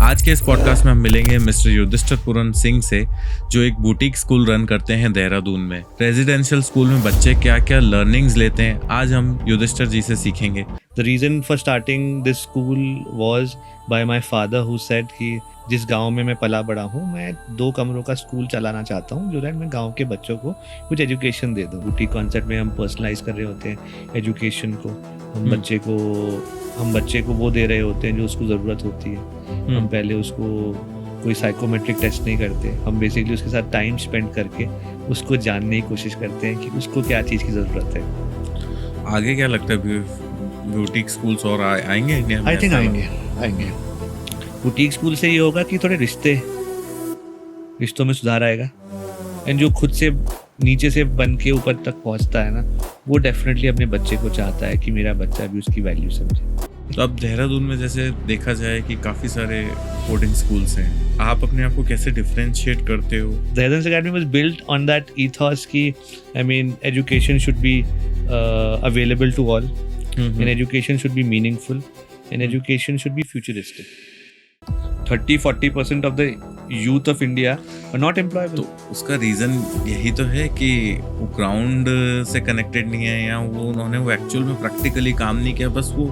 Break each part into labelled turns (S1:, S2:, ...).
S1: आज के इस पॉडकास्ट में हम मिलेंगे मिस्टर युधिष्ठिर पूरन सिंह से, जो एक बुटीक स्कूल रन करते हैं देहरादून में। रेजिडेंशियल स्कूल में बच्चे क्या क्या लर्निंग्स लेते हैं, आज हम युधिष्ठिर जी से सीखेंगे।
S2: The reason for starting this school was by my father, who said कि जिस गांव में मैं पला बड़ा हूँ, मैं 2 कमरों का स्कूल चलाना चाहता हूँ, जो दैट मैं गांव के बच्चों को कुछ एजुकेशन दे दूँ। बुटीक कॉन्सेप्ट में हम पर्सनलाइज कर रहे होते हैं एजुकेशन को। हम बच्चे को वो दे रहे होते हैं जो उसको ज़रूरत होती है। हम पहले उसको कोई साइकोमेट्रिक टेस्ट नहीं करते, हम बेसिकली उसके साथ टाइम स्पेंड करके उसको जानने की कोशिश करते हैं कि उसको क्या चीज़ की ज़रूरत है।
S1: आगे क्या लगता है, बुटीक स्कूल्स और आएंगे इंडिया में?
S2: आई थिंक आएंगे। बुटीक स्कूल से ये होगा कि थोड़े रिश्तों में सुधार आएगा, एंड जो खुद से नीचे से बन के ऊपर तक पहुंचता है ना, वो डेफिनेटली अपने बच्चे को चाहता है कि मेरा बच्चा भी उसकी वैल्यू समझे।
S1: तो अब देहरादून में जैसे देखा जाए कि काफ़ी सारे बोर्डिंग स्कूल्स हैं, आप अपने आप को कैसे डिफरेंशिएट करते हो?
S2: Dehradun academy was built on that ethos कि I mean education should be available to all, and education should be meaningful, and education should be futuristic. 30-40% of the youth of India are not employable.
S1: तो उसका reason यही तो है कि वो ground से connected नहीं है, या उन्होंने वो एक्चुअल में प्रैक्टिकली काम नहीं किया, बस वो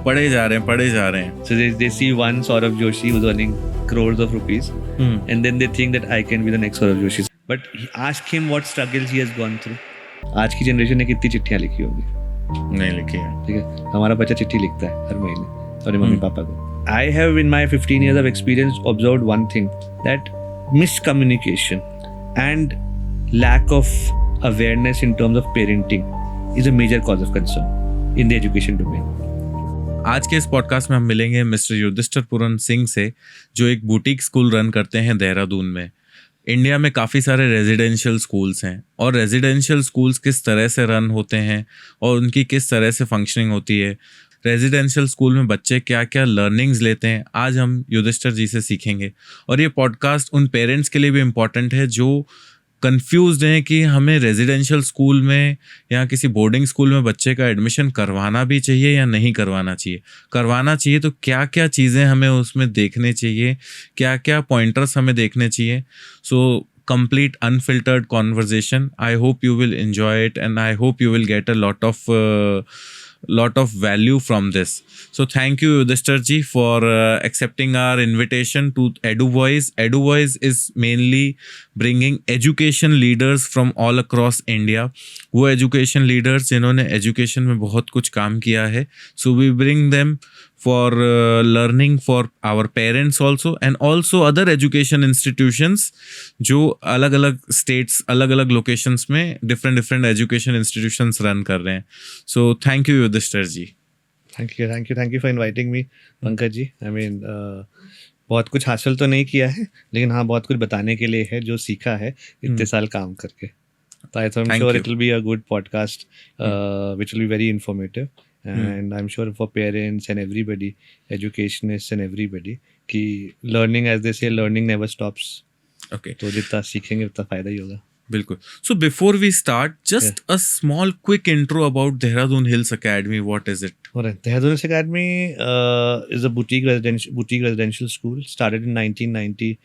S1: पढ़े जा रहे हैं।
S2: So they see one Saurav Joshi who's earning crores of rupees, and then they think that I can be the next Saurav Joshi. But ask him what struggles he has gone through. आज की generation ने कितनी चिट्ठियाँ लिखी होगी?
S1: नहीं लिखी है।
S2: ठीक है, हमारा बच्चा चिट्ठी लिखता है हर महीने अपने मम्मी पापा को। I have in my 15 years of experience observed one thing, that miscommunication and lack of awareness in terms of parenting is a major cause of concern in the education domain.
S1: आज के इस podcast में हम मिलेंगे mister Yudhishthir Puran Singh से, जो एक boutique school run करते हैं देहरादून में। इंडिया में काफ़ी सारे रेजिडेंशियल स्कूल्स हैं, और रेजिडेंशियल स्कूल्स किस तरह से रन होते हैं और उनकी किस तरह से फंक्शनिंग होती है, रेजिडेंशियल स्कूल में बच्चे क्या क्या लर्निंग्स लेते हैं, आज हम युधिष्ठिर जी से सीखेंगे। और ये पॉडकास्ट उन पेरेंट्स के लिए भी इम्पॉर्टेंट है जो कंफ्यूज्ड हैं कि हमें रेजिडेंशियल स्कूल में या किसी बोर्डिंग स्कूल में बच्चे का एडमिशन करवाना भी चाहिए या नहीं करवाना चाहिए तो क्या क्या चीज़ें हमें उसमें देखने चाहिए, क्या क्या पॉइंटर्स हमें देखने चाहिए। सो complete unfiltered conversation. I hope you will enjoy it, and I hope you will get a lot of value from this. So thank you Yudhishthir ji for accepting our invitation to EduVoice. EduVoice is mainly bringing education leaders from all across India. वो education leaders जिन्होंने education में बहुत कुछ काम किया है, so we bring them for learning for our parents also, and also other education institutions जो अलग अलग states, अलग अलग locations में different education institutions run कर रहे हैं। So thank you Yudhishthir ji.
S2: Thank you for inviting me, Pankaj ji. I mean बहुत कुछ हासिल तो नहीं किया है, लेकिन हाँ बहुत कुछ बताने के लिए है जो सीखा है इतने साल काम करके। तो I am sure it will be a good podcast, which will be very informative. And I'm sure for parents and everybody, educationists and everybody, कि learning, as they say, learning never stops.
S1: Okay.
S2: तो जितना सीखेंगे उतना फायदा ही होगा।
S1: बिल्कुल। So before we start, just a small quick intro about Dehradun Hills Academy. What is it?
S2: Alright, Dehradun Hills Academy is a boutique residential school started in 1990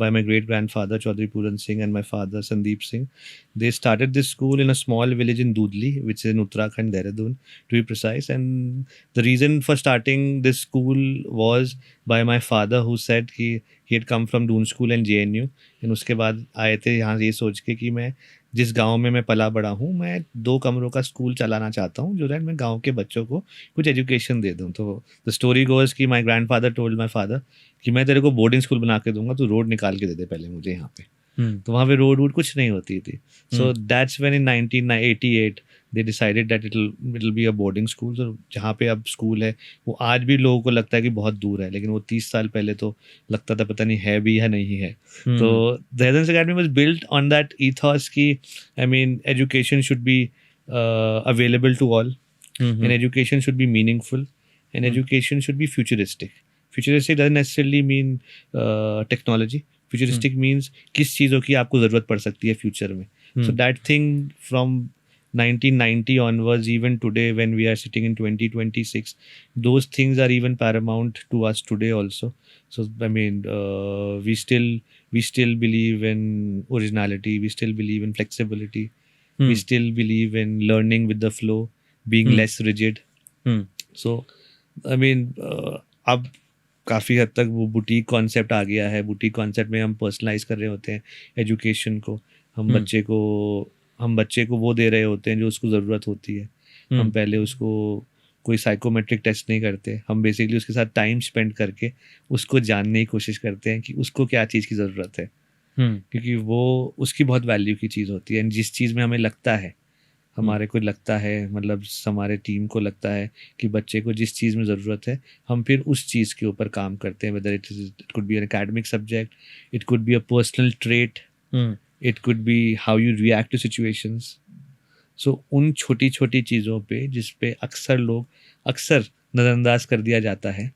S2: by my great grandfather Chaudhry Puran Singh and my father Sandeep Singh. They started this school in a small village in Dudli, which is in Uttarakhand, Dehradun, to be precise. And the reason for starting this school was by my father, who said he had come from Doon School and JNU. And उसके बाद आए थे यहाँ ये सोच के कि मैं जिस गांव में मैं पला बड़ा हूँ, मैं 2 कमरों का स्कूल चलाना चाहता हूँ, जो दैट मैं गांव के बच्चों को कुछ एजुकेशन दे दूँ। तो द स्टोरी गोज कि my grandfather told my father कि मैं तेरे को बोर्डिंग स्कूल बना के दूंगा, तू रोड निकाल के दे दे पहले मुझे यहाँ पे। तो वहाँ पे रोड कुछ नहीं होती थी। So that's when in 1988 they decided that it will be a boarding school. तो जहाँ पे अब स्कूल है वो आज भी लोगों को लगता है कि बहुत दूर है, लेकिन वो 30 साल पहले तो लगता था पता नहीं है भी या नहीं है। तो Dehradun academy was built on that ethos कि I mean education should be available to all, and education should be meaningful, and education should be futuristic. Futuristic doesn't necessarily mean technology. Futuristic means किस चीज़ों की आपको ज़रूरत पड़ सकती है future में। So that thing from 1990 onwards, even today when we are sitting in 2026, those things are even paramount to us today also. So I mean, we still believe in originality, we still believe in flexibility, we still believe in learning with the flow, being less rigid. So I mean, अब काफ़ी हद तक वो boutique concept आ गया है. Boutique concept में हम personalise कर रहे होते हैं एजुकेशन को. हम बच्चे को वो दे रहे होते हैं जो उसको ज़रूरत होती है. हम पहले उसको कोई साइकोमेट्रिक टेस्ट नहीं करते. हम बेसिकली उसके साथ टाइम स्पेंड करके उसको जानने की कोशिश करते हैं कि उसको क्या चीज़ की ज़रूरत है. क्योंकि वो उसकी बहुत वैल्यू की चीज़ होती है. जिस चीज़ में हमें लगता है, हमारे को लगता है, मतलब हमारे टीम को लगता है कि बच्चे को जिस चीज़ में ज़रूरत है, हम फिर उस चीज़ के ऊपर काम करते हैं. Whether it could be an academic subject, it could be a personal trait, it could be how you react to situations. So उन छोटी छोटी चीज़ों पे जिस पे अक्सर नज़रअंदाज कर दिया जाता है,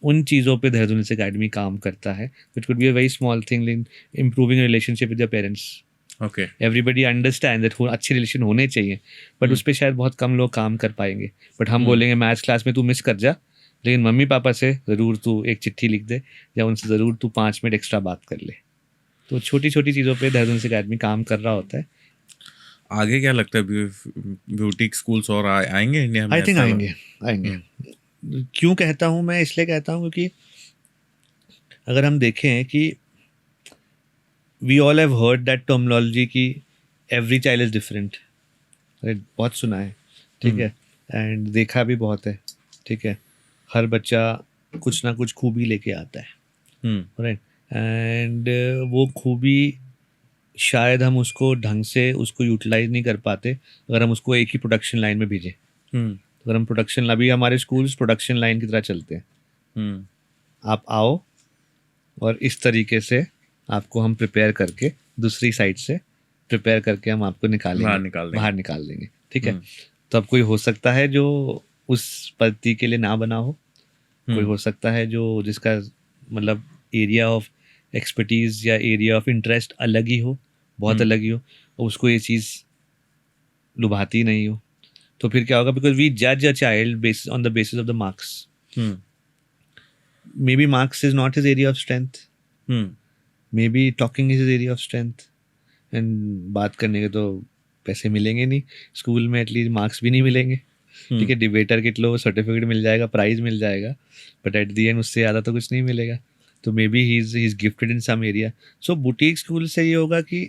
S2: उन चीज़ों पे देहरादून एकेडमी काम करता है. It could be a very small thing in improving relationship with your parents.
S1: Okay,
S2: everybody understand that अच्छे रिलेशन होने चाहिए, बट उस पर शायद बहुत कम लोग काम कर पाएंगे. बट हम बोलेंगे मैथ्स क्लास में तू मिस कर जा, लेकिन मम्मी पापा से ज़रूर तू एक चिट्ठी लिख दे या उनसे ज़रूर तू 5 मिनट एक्स्ट्रा बात कर ले. तो छोटी छोटी चीज़ों पे देहरादून एकेडमी काम कर रहा होता है.
S1: आगे क्या लगता है, ब्यूटिक स्कूल्स और आएंगे इंडिया में?
S2: आई थिंक आएंगे. क्यों कहता हूँ मैं? इसलिए कहता हूँ क्योंकि अगर हम देखें कि we all have heard that terminology कि एवरी चाइल्ड इज़ डिफरेंट. बहुत सुना है, ठीक है, एंड देखा भी बहुत है, ठीक है. हर बच्चा कुछ ना कुछ खूबी लेके आता है, राइट. एंड वो खूबी शायद हम उसको ढंग से उसको यूटिलाइज नहीं कर पाते अगर हम उसको एक ही प्रोडक्शन लाइन में भेजें. अगर हम अभी हमारे स्कूल्स प्रोडक्शन लाइन की तरह चलते हैं. आप आओ और इस तरीके से आपको हम प्रिपेयर करके दूसरी साइड से प्रिपेयर करके हम आपको बाहर निकाल देंगे, ठीक है. तो अब कोई हो सकता है जो उस पद्धति के लिए ना बना हो, कोई हो सकता है जो जिसका मतलब एरिया ऑफ एक्सपर्टीज या एरिया ऑफ इंटरेस्ट अलग ही हो, बहुत अलग ही हो, और उसको ये चीज़ लुभाती नहीं हो. तो फिर क्या होगा? बिकॉज वी जज a child basis on the basis of the marks. May be marks is not his area of strength, may be talking is his area of strength. And बात करने के तो पैसे मिलेंगे नहीं स्कूल में, एटलीस्ट मार्क्स भी नहीं मिलेंगे, ठीक है. डिबेटर किट लो, सर्टिफिकेट मिल जाएगा, प्राइज मिल जाएगा, बट एट दी एंड उससे ज़्यादा तो कुछ नहीं मिलेगा. तो maybe he is gifted in some area. So boutique school से ये होगा कि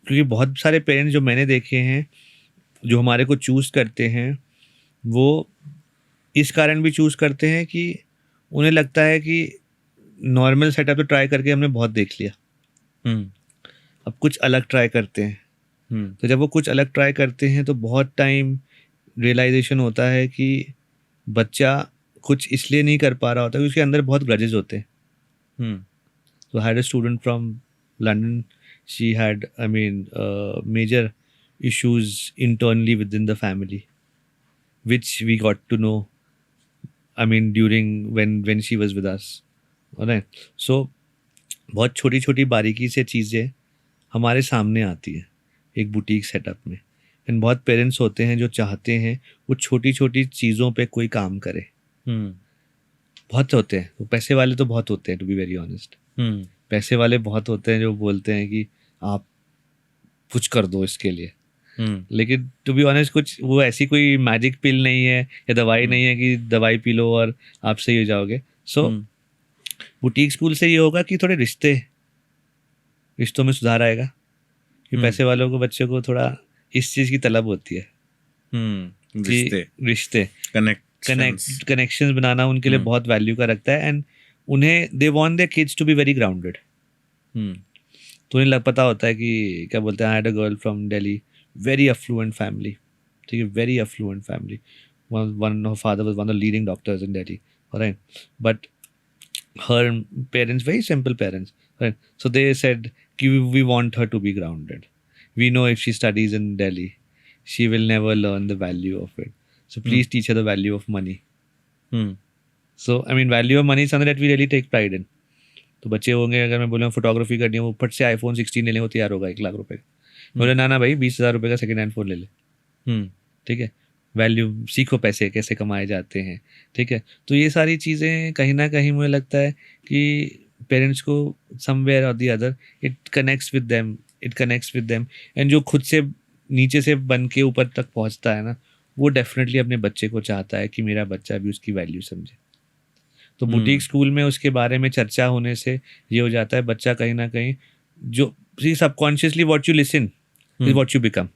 S2: क्योंकि बहुत सारे पेरेंट्स जो मैंने देखे हैं जो हमारे को चूज़ करते हैं, वो इस कारण भी चूज़ करते हैं कि उन्हें लगता है कि नॉर्मल सेटअप तो ट्राई करके हमने बहुत देख लिया, अब कुछ अलग ट्राई करते हैं. तो जब वो कुछ अलग ट्राई करते हैं तो बहुत टाइम रियलाइजेशन होता है कि बच्चा कुछ इसलिए नहीं कर पा रहा होता क्योंकि उसके अंदर बहुत ग्रजेस होते हैं. So I had a student from London. She had, major issues internally within the family, which we got to know, during when she was with us. Alright. So बहुत छोटी छोटी बारीकी से चीज़ें हमारे सामने आती है एक बुटीक सेटअप में. एंड बहुत पेरेंट्स होते हैं जो चाहते हैं वो छोटी छोटी चीज़ों पे कोई काम करे. बहुत होते हैं, तो पैसे वाले तो बहुत होते हैं, टू बी वेरी ऑनेस्ट. पैसे वाले बहुत होते हैं जो बोलते हैं कि आप कुछ कर दो इसके लिए. लेकिन टू बी ऑनेस्ट कुछ वो ऐसी कोई मैजिक पिल नहीं है या दवाई नहीं है कि दवाई पी लो और आप सही हो जाओगे. सो बुटीक स्कूल से ये होगा कि थोड़े रिश्तों में सुधार आएगा कि पैसे वालों को बच्चों को थोड़ा इस चीज़ की तलब होती है. रिश्ते कनेक्शंस बनाना उनके लिए बहुत वैल्यू का रखता है. एंड उन्हें they want their kids to be very grounded. तो उन्हें पता होता है कि क्या बोलते हैं, I had a girl from Delhi, very affluent family, ठीक है, very affluent family. One of father was one of the leading doctors in Delhi, right. But her parents, very simple parents, right? So they said we want her to be grounded. We know if she studies in Delhi she will never learn the value of it, so please teach her the value of money. So value of money is something that we really take pride in. तो बच्चे होंगे, अगर मैं बोलूँ photography करनी है, वो फट से iPhone 16 लेने को तैयार होगा 1 लाख रुपए. बोले ना भाई 20,000 रुपये का सेकेंड हैंड फ़ोन ले ले, ठीक है, वैल्यू सीखो, पैसे कैसे कमाए जाते हैं, ठीक है। तो ये सारी चीज़ें कहीं ना कहीं मुझे लगता है कि पेरेंट्स को समवेयर और the other it connects with them and जो खुद से नीचे से बन के ऊपर तक पहुंचता है ना, वो डेफिनेटली अपने बच्चे को चाहता है कि मेरा बच्चा भी उसकी वैल्यू समझे। तो बुटीक स्कूल में उसके बारे में चर्चा होने से ये हो जाता है, बच्चा कहीं ना कहीं जो subconsciously what you listen is what you become.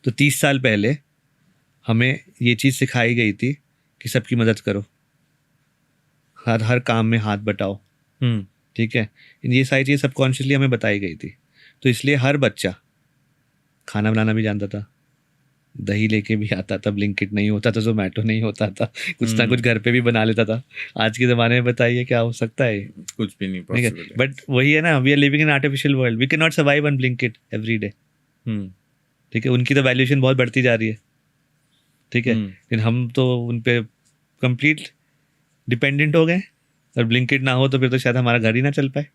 S2: तो 30 साल पहले हमें ये चीज़ सिखाई गई थी कि सबकी मदद करो, हर काम में हाथ बटाओ, ठीक है, ये सारी चीज़ सबकॉन्शियसली हमें बताई गई थी। तो इसलिए हर बच्चा खाना बनाना भी जानता था, दही लेके भी आता था, ब्लिंकिट नहीं होता था, ज़ोमैटो नहीं होता था, कुछ ना कुछ घर पे भी बना लेता था। आज के ज़माने में बताइए क्या हो सकता है?
S1: कुछ भी नहीं पॉसिबल है।
S2: बट वही है ना, we are living in artificial world, we can not survive on Blinkit every day, ठीक है। उनकी तो वैल्यूएशन बहुत बढ़ती जा रही है, ठीक है, लेकिन हम तो उन पे कंप्लीट डिपेंडेंट हो गए, और ब्लिंकिट ना हो तो फिर तो शायद हमारा घर ही ना चल पाए।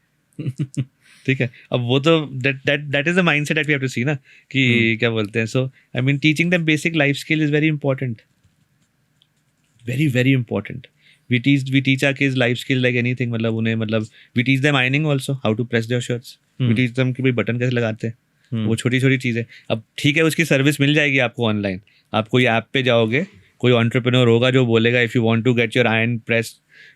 S2: ठीक है, अब वो तो that is the mindset that we have to see ना, कि क्या बोलते हैं। So I mean teaching them basic life skill is very important, very very important. We teach our kids life skill like anything, मतलब उन्हें, मतलब we teach them ironing also, how to press their shirts, we teach them कि भाई button कैसे लगाते हैं, वो छोटी छोटी चीज़ें। अब ठीक है, उसकी सर्विस मिल जाएगी आपको ऑनलाइन, आप कोई ऐप पे जाओगे, कोई एंटरप्रेन्योर होगा जो बोलेगा if you want to get your iron pressed,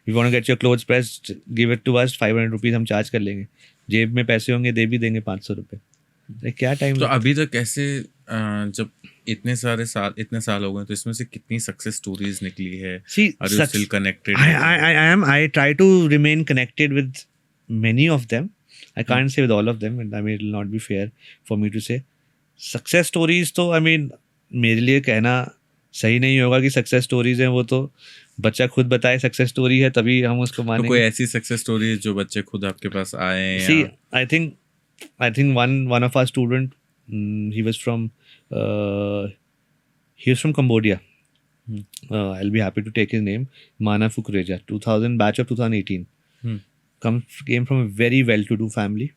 S2: you want to get your clothes pressed, give it to us, 500 rupees हम चार्ज कर लेंगे। जेब में पैसे होंगे, दे भी देंगे 500 रुपये। क्या टाइम।
S1: तो अभी तक कैसे, जब इतने साल हो गए, तो इसमें से कितनी सक्सेस स्टोरीज निकली है? Are you still connected?
S2: I try to remain connected with many of them. I can't say with all of them, and I mean it will not be fair for me to say. Success stories तो I mean मेरे लिए कहना सही नहीं होगा कि success stories हैं, वो तो बच्चा खुद बताए सक्सेस स्टोरी है तभी हम उसको मानेंगे।
S1: तो कोई ऐसी सक्सेस स्टोरी जो बच्चे खुद आपके पास आए?
S2: See, I think one of our student, he was from Cambodia. I'll be happy to take his name. Mana Fukreja, 2000 batch of 2018. Came from a very well-to-do family.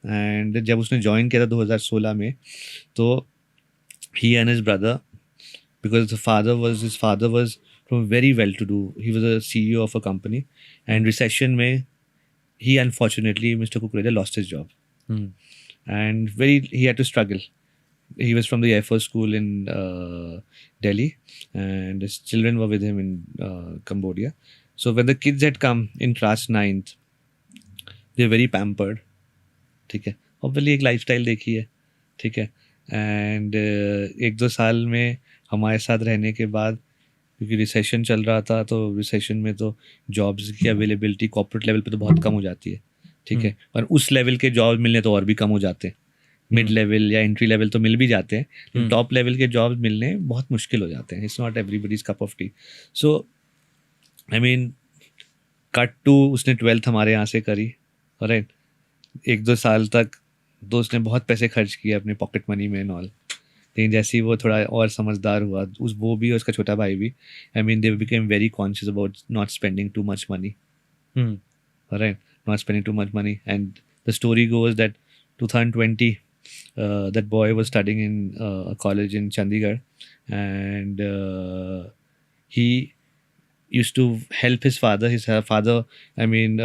S2: And जब उसने join किया था 2016 में, तो he and his brother, because his father was from very well-to-do. He was a CEO of a company, and recession में he unfortunately, Mr. Kukreja, lost his job. And he had to struggle. He was from the Air Force School in Delhi, and his children were with him in Cambodia. So when the kids had come in class 9th, they were very pampered. ठीक है, obviously एक lifestyle देखी है, ठीक है, and 1-2 साल में हमारे साथ रहने के बाद, क्योंकि रिसेशन चल रहा था, तो रिसेशन में तो जॉब्स की अवेलेबिलिटी कॉर्पोरेट लेवल पे तो बहुत कम हो जाती है, ठीक है, और उस लेवल के जॉब मिलने तो और भी कम हो जाते हैं। मिड लेवल या एंट्री लेवल तो मिल भी जाते हैं, लेकिन टॉप लेवल के जॉब्स मिलने बहुत मुश्किल हो जाते हैं। It's not everybody's cup of tea. So I mean cut to, उसने 12th हमारे यहाँ से करी, राइट। 1-2 साल तक तो उसने बहुत पैसे खर्च किए अपने पॉकेट मनी में एंड ऑल, लेकिन जैसे ही वो थोड़ा और समझदार हुआ, वो भी और उसका छोटा भाई भी, I mean they became very conscious about not spending too much money, right, not spending too much money. And the story goes that 2020 that boy was studying in a college in Chandigarh, and he used to help his father. His father, I mean,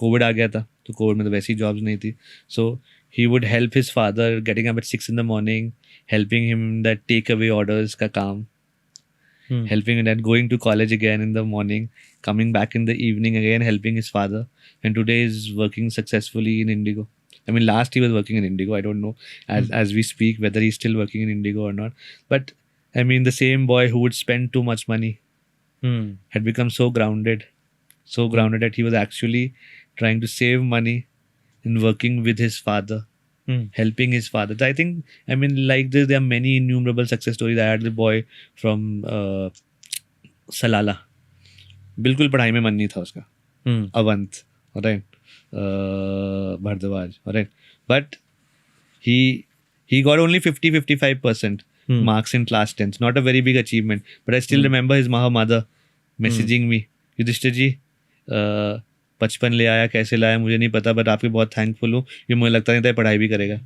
S2: COVID आ गया था, तो COVID में तो वैसी jobs नहीं थी, so he would help his father getting up at 6 in the morning, helping him that takeaway orders का काम, helping him that going to college again in the morning, coming back in the evening again, helping his father, and today is working successfully in Indigo. I mean, last he was working in Indigo. I don't know as we speak whether he's still working in Indigo or not. But I mean, the same boy who would spend too much money had become so grounded that he was actually trying to save money and working with his father, helping his father. So I think, I mean, like this, there are many innumerable success stories. I had the boy from Salala. बिल्कुल पढ़ाई में मन नहीं था उसका, avant, right? Bhardwaj, right? But he got only 50-55% marks in class 10th. Not a very big achievement, but I still remember his mother messaging me, Yudhishthir ji 55 ले आया, कैसे लाया मुझे नहीं पता, बट आपके बहुत थैंकफुल हूँ, ये मुझे लगता नहीं था पढ़ाई भी करेगा।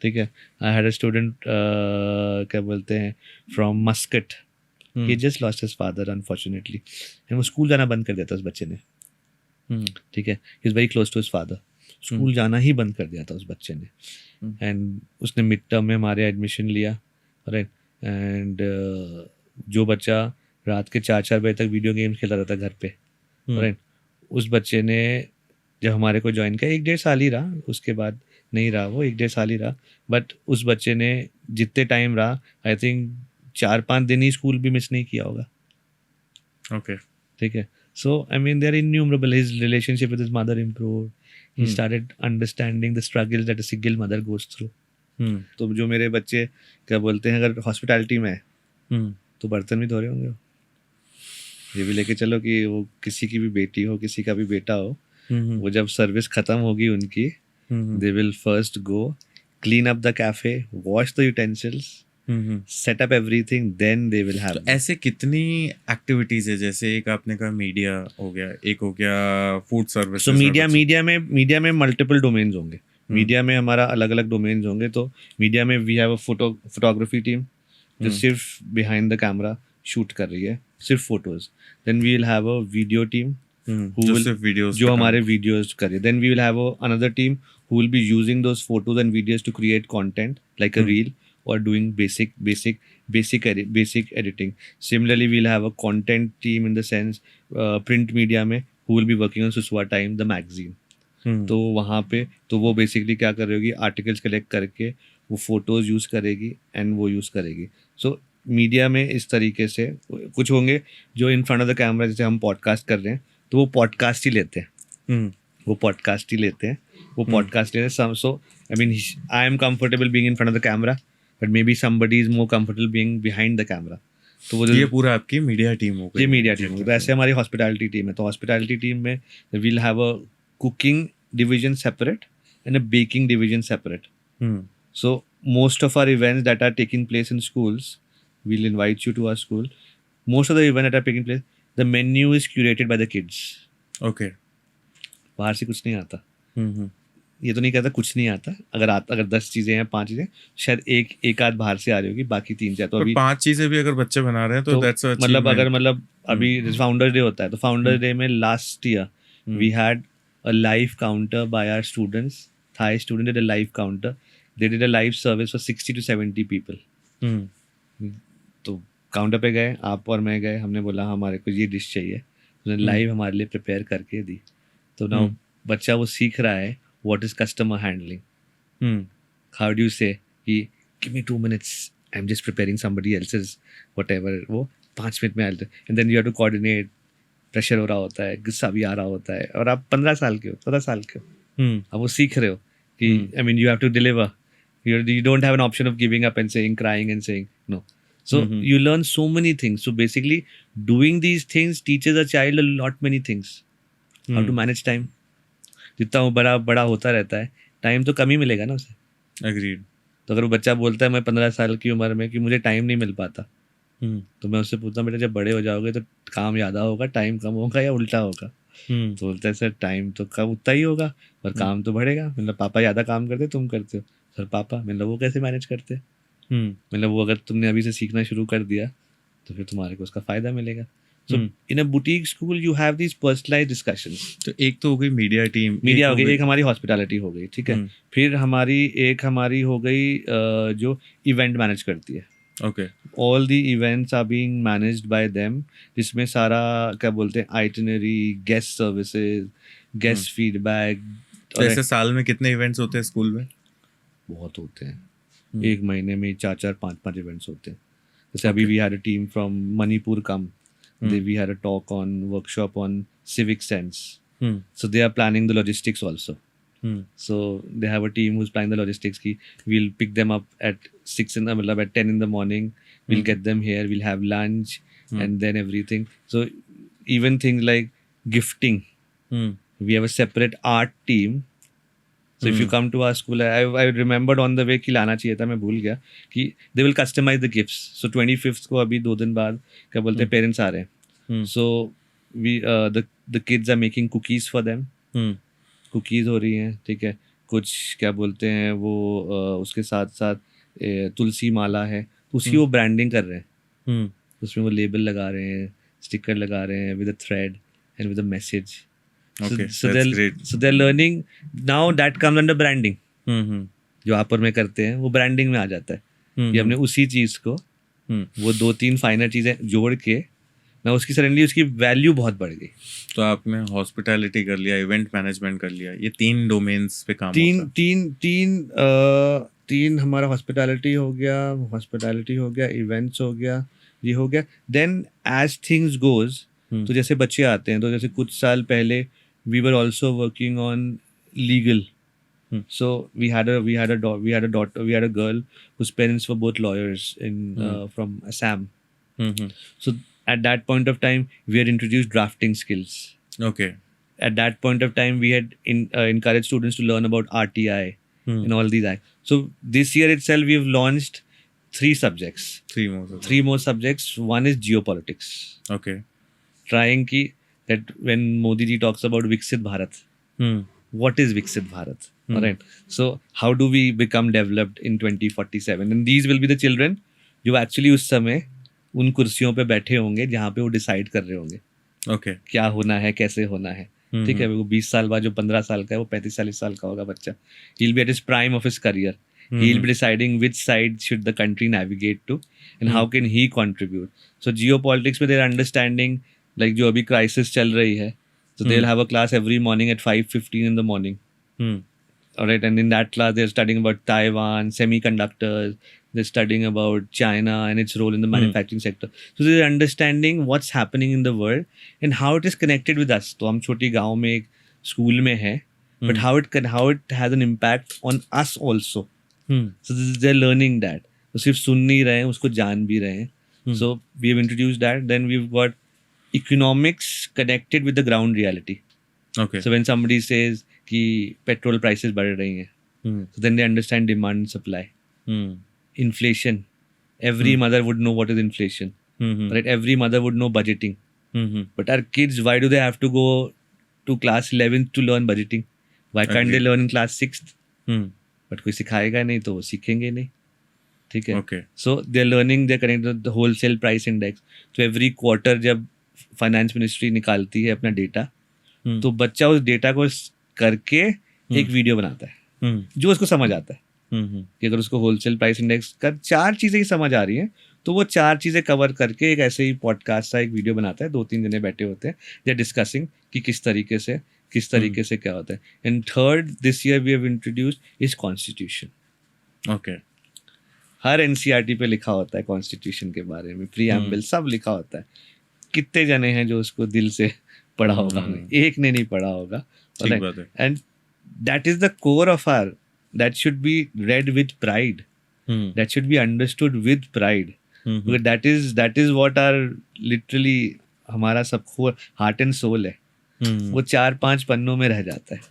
S2: ठीक है. आई हैड अ स्टूडेंट क्या बोलते हैं from Muscat. He just lost his father unfortunately, and वो स्कूल जाना बंद कर दिया था उस बच्चे ने. ठीक है. He is very close to his father. School जाना ही बंद कर दिया था उस बच्चे ने. एंड उसने मिड टर्म में हमारे एडमिशन लिया. राइट. एंड जो बच्चा रात के 4-4 बजे तक वीडियो गेम्स खेलता रहता घर पे, राइट, उस बच्चे ने जब हमारे को ज्वाइन किया 1-1.5 साल ही रहा, उसके बाद नहीं रहा वो, 1-1.5 साल ही रहा. बट उस बच्चे ने जितने टाइम रहा, आई थिंक 4-5 दिन ही स्कूल भी मिस नहीं किया होगा.
S1: ओके.
S2: ठीक है. So I mean there innumerable. His relationship with his mother improved. He started understanding the struggle that a single mother goes through. तो जो मेरे बच्चे क्या बोलते हैं, अगर हॉस्पिटैलिटी में है तो बर्तन भी धो रहे होंगे. ये भी लेके चलो कि वो किसी की भी बेटी हो, किसी का भी बेटा हो, वो जब सर्विस खत्म होगी उनकी, they will first go clean up the cafe, wash the utensils, set up everything, then they will have.
S1: ऐसे कितनी एक्टिविटीज है? जैसे एक आपने कहा मीडिया हो गया, एक हो गया फूड सर्विस.
S2: सो मीडिया में मल्टीपल डोमेन्स होंगे. मीडिया में हमारा अलग अलग डोमेन्स होंगे. तो मीडिया में we have a photography team जो सिर्फ बिहाइंड द कैमरा शूट कर रही है, सिर्फ photos. Then we will have a video team जो हमारे वीडियोज करे. Then we will have another team who will be using those photos and videos to create content like a reel or doing basic editing. Similarly, we'll have a content team in the sense print media में who will be working on Suswa Time, the magazine. तो वहाँ पे तो वो basically क्या कर रही होगी, आर्टिकल्स कलेक्ट करके वो फोटोज यूज़ करेगी एंड वो यूज़ करेगी. सो मीडिया में इस तरीके से कुछ होंगे जो in front of the camera, जैसे हम पॉडकास्ट कर रहे हैं तो वो पॉडकास्ट ही लेते हैं. वो पॉडकास्ट लेते हैं. So I mean, I am comfortable being in front of the camera, but maybe somebody is more comfortable being behind the camera. तो वो
S1: ये पूरा आपकी मीडिया टीम हो गई.
S2: ये मीडिया टीम होगी. तो ऐसे हमारी हॉस्पिटैलिटी टीम है. तो हॉस्पिटैलिटी टीम में we'll have a cooking division separate and a baking division separate. So most of our events that are taking place in schools, we'll invite you to our school. Most of the events that are taking place, the menu is curated by the kids.
S1: Okay.
S2: बाहर से कुछ नहीं आता. ये तो नहीं कहता कुछ नहीं आता. अगर 10 चीजें हैं, 5 चीजें, शायद एक आध बाहर से आ रही होगी, बाकी 3 से. तो अभी
S1: 5 चीजें भी अगर बच्चे बना रहे हैं तो दैट्स अ
S2: मतलब अभी फाउंडर्स डे होता है, तो फाउंडर्स डे में last year we had a live counter by our students. Thai student did a live counter. They did a live service for 60 to 70 people. तो काउंटर पे गए, आप और मैं गए, हमने बोला हमारे को ये डिश चाहिए, उन्होंने लाइव हमारे लिए प्रिपेयर करके दी. तो ना बच्चा वो सीख रहा है what is customer handling. How do you say कि give me 2 minutes, I'm just preparing somebody else's whatever, वो 5 मिनट में आ जाता है. And then you have to coordinate. Pressure हो रहा होता है, गुस्सा भी आ रहा होता है, और आप 15 साल के हो, 14 साल के हो, अब वो सीख रहे हो कि I mean you have to deliver. You don't have an option of giving up and saying, crying and saying no. So you learn so many things. So basically doing these things teaches a child a lot many things. How to manage time. जितना वो बड़ा होता रहता है, time तो कम ही मिलेगा ना उसे.
S1: Agreed.
S2: तो अगर वो बच्चा बोलता है मैं 15 साल की उम्र में कि मुझे टाइम नहीं मिल पाता, तो मैं उससे पूछता हूँ बेटा जब बड़े हो जाओगे तो काम ज़्यादा होगा, टाइम कम होगा या उल्टा होगा? तो बोलता है सर टाइम तो कम उतना ही होगा पर काम तो बढ़ेगा. मतलब पापा ज़्यादा काम करते तुम करते हो. सर पापा, मतलब वो कैसे मैनेज करते? मतलब वो अगर तुमने अभी से सीखना शुरू कर दिया तो फिर तुम्हारे को उसका फ़ायदा मिलेगा. So in a boutique school you have these personalized discussions.
S1: तो एक तो हो गई मीडिया टीम,
S2: मीडिया हो गई, एक हमारी हॉस्पिटैलिटी हो गई, ठीक है. फिर हमारी हो गई जो इवेंट मैनेज करती है.
S1: Okay.
S2: All the events are being managed by them, जिसमें सारा क्या बोलते हैं itinerary, guest services, guest feedback.
S1: तो ऐसे साल में कितने इवेंट्स होते हैं स्कूल में?
S2: बहुत होते हैं. एक महीने में 4-4, 5-5 इवेंट्स होते हैं. जैसे अभी we had a team from Manipur come. We had a workshop on civic sense. So they are planning the logistics also. So they have a team who's planning the logistics. We'll pick them up at 10 in the morning. We'll get them here. We'll have lunch and then everything. So even things like gifting, we have a separate art team. So if you come to our school, I remembered on the way कि लाना चाहिए था, मैं भूल गया कि they will customize the gifts. So 25th को अभी 2 दिन बाद क्या बोलते हैं पेरेंट्स आ रहे हैं. So we the kids are making cookies for them. Cookies हो रही हैं, ठीक है. कुछ क्या बोलते हैं वो उसके साथ साथ तुलसी माला है, तो उसकी वो ब्रांडिंग कर रहे हैं, उसमें वो लेबल लगा रहे हैं, स्टिकर लगा रहे हैं with a thread and with a message.
S1: Okay,
S2: so
S1: that's
S2: they're
S1: great.
S2: so they're learning now. That comes under branding. जो आपर में करते हैं वो ब्रांडिंग में आ जाता है. कि हमने उसी चीज को वो 2-3 फाइनल चीजें जोड़ के ना उसकी सडनली उसकी वैल्यू बहुत बढ़ गई.
S1: तो आपने हॉस्पिटैलिटी कर लिया, इवेंट मैनेजमेंट कर लिया, ये 3 डोमेन्स पे काम
S2: तीन
S1: होता
S2: तीन तीन तीन हमारा हॉस्पिटैलिटी हो गया, इवेंट्स हो गया, ये हो गया. देन एज थिंग्स गोज, तो जैसे बच्चे आते हैं, तो जैसे कुछ साल पहले we were also working on legal. So we had a girl whose parents were both lawyers from Assam. So at that point of time, we had introduced drafting skills.
S1: Okay.
S2: At that point of time, we had encouraged students to learn about RTI and all these acts. So this year itself, we have launched 3 subjects. 3 more subjects. One is geopolitics.
S1: Okay.
S2: Trying that when Modi ji talks about Viksit Bharat, what is Viksit Bharat? All right. So how do we become developed in 2047? And these will be the children जो actually उस समय उन कुर्सियों पे बैठे होंगे जहाँ पे वो डिसाइड कर रहे होंगे
S1: Okay.
S2: क्या होना है, कैसे होना है. ठीक है, वो 20 साल बाद जो 15 साल का है वो 35-40 साल का होगा बच्चा. He'll be at his prime of his career. He'll be deciding which side should the country navigate to and how can he contribute. So geopolitics में they're understanding like जो अभी crisis चल रही है, so they'll have a class every morning at 5:15 in the morning. All right, and in that class they're studying about Taiwan, semiconductors, they're studying about China and its role in the manufacturing sector. So they're understanding what's happening in the world and how it is connected with us. तो हम छोटी गांव में एक school में है, but how it has an impact on us also. So they're learning that. तो सिर्फ सुन नहीं रहे हैं, उसको जान भी रहे हैं. So we have introduced that. Then we've got economics connected with the ground reality.
S1: Okay.
S2: So when somebody says कि पेट्रोल प्राइसेस बढ़ रही हैं, so then they understand demand and supply. Inflation. Every mother would know what is inflation. Right? Every mother would know budgeting. But our kids, why do they have to go to class 11th to learn budgeting? Why can't they learn in class 6th? But कोई सिखाएगा नहीं तो वो सीखेंगे नहीं. ठीक है.
S1: Okay.
S2: So they're learning, they're connected to the wholesale price index. So every quarter जब फाइनेंस मिनिस्ट्री निकालती है अपना डेटा, तो बच्चा उस डेटा को करके एक वीडियो बनाता है जो उसको समझ आता है. कि अगर उसको होलसेल प्राइस इंडेक्स का 4 चीजें ही समझ आ रही हैं, तो वो 4 चीजें कवर करके एक ऐसे ही पॉडकास्ट सा एक वीडियो बनाता है. 2-3 जने बैठे होते हैं, दे आर डिस्कसिंग कि किस तरीके से क्या होता है. And third, this year we have introduced is constitution.
S1: Okay.
S2: हर एनसीईआरटी पे लिखा होता है कॉन्स्टिट्यूशन के बारे में, प्रीएम्बल सब लिखा होता है. कितने जने हैं जो उसको दिल से पढ़ा होगा? एक ने नहीं पढ़ा होगा. And that is the core of our, that should be read with pride. That should be understood with pride. Because that is what our literally हमारा सब heart and soul है. वो 4-5 पन्नों में रह जाता है.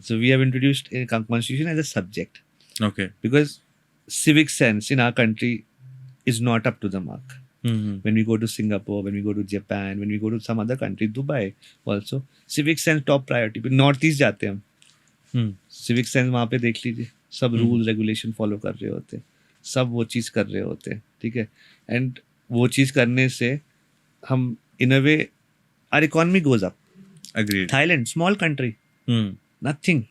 S2: So we have introduced a constitution as a subject.
S1: Okay.
S2: Because civic sense in our country is not up to the mark. When we go to Singapore, when we go to Japan, when we go to some other country, Dubai also, civic sense top priority. North east जाते हैं हम, civic sense वहाँ पे देख लीजिए, सब rule regulation follow कर रहे होते हैं, सब वो चीज़ कर रहे होते हैं. ठीक है. एंड वो चीज़ करने से हम इन अ वे our economy goes up.
S1: Agreed.
S2: Thailand, small country, nothing.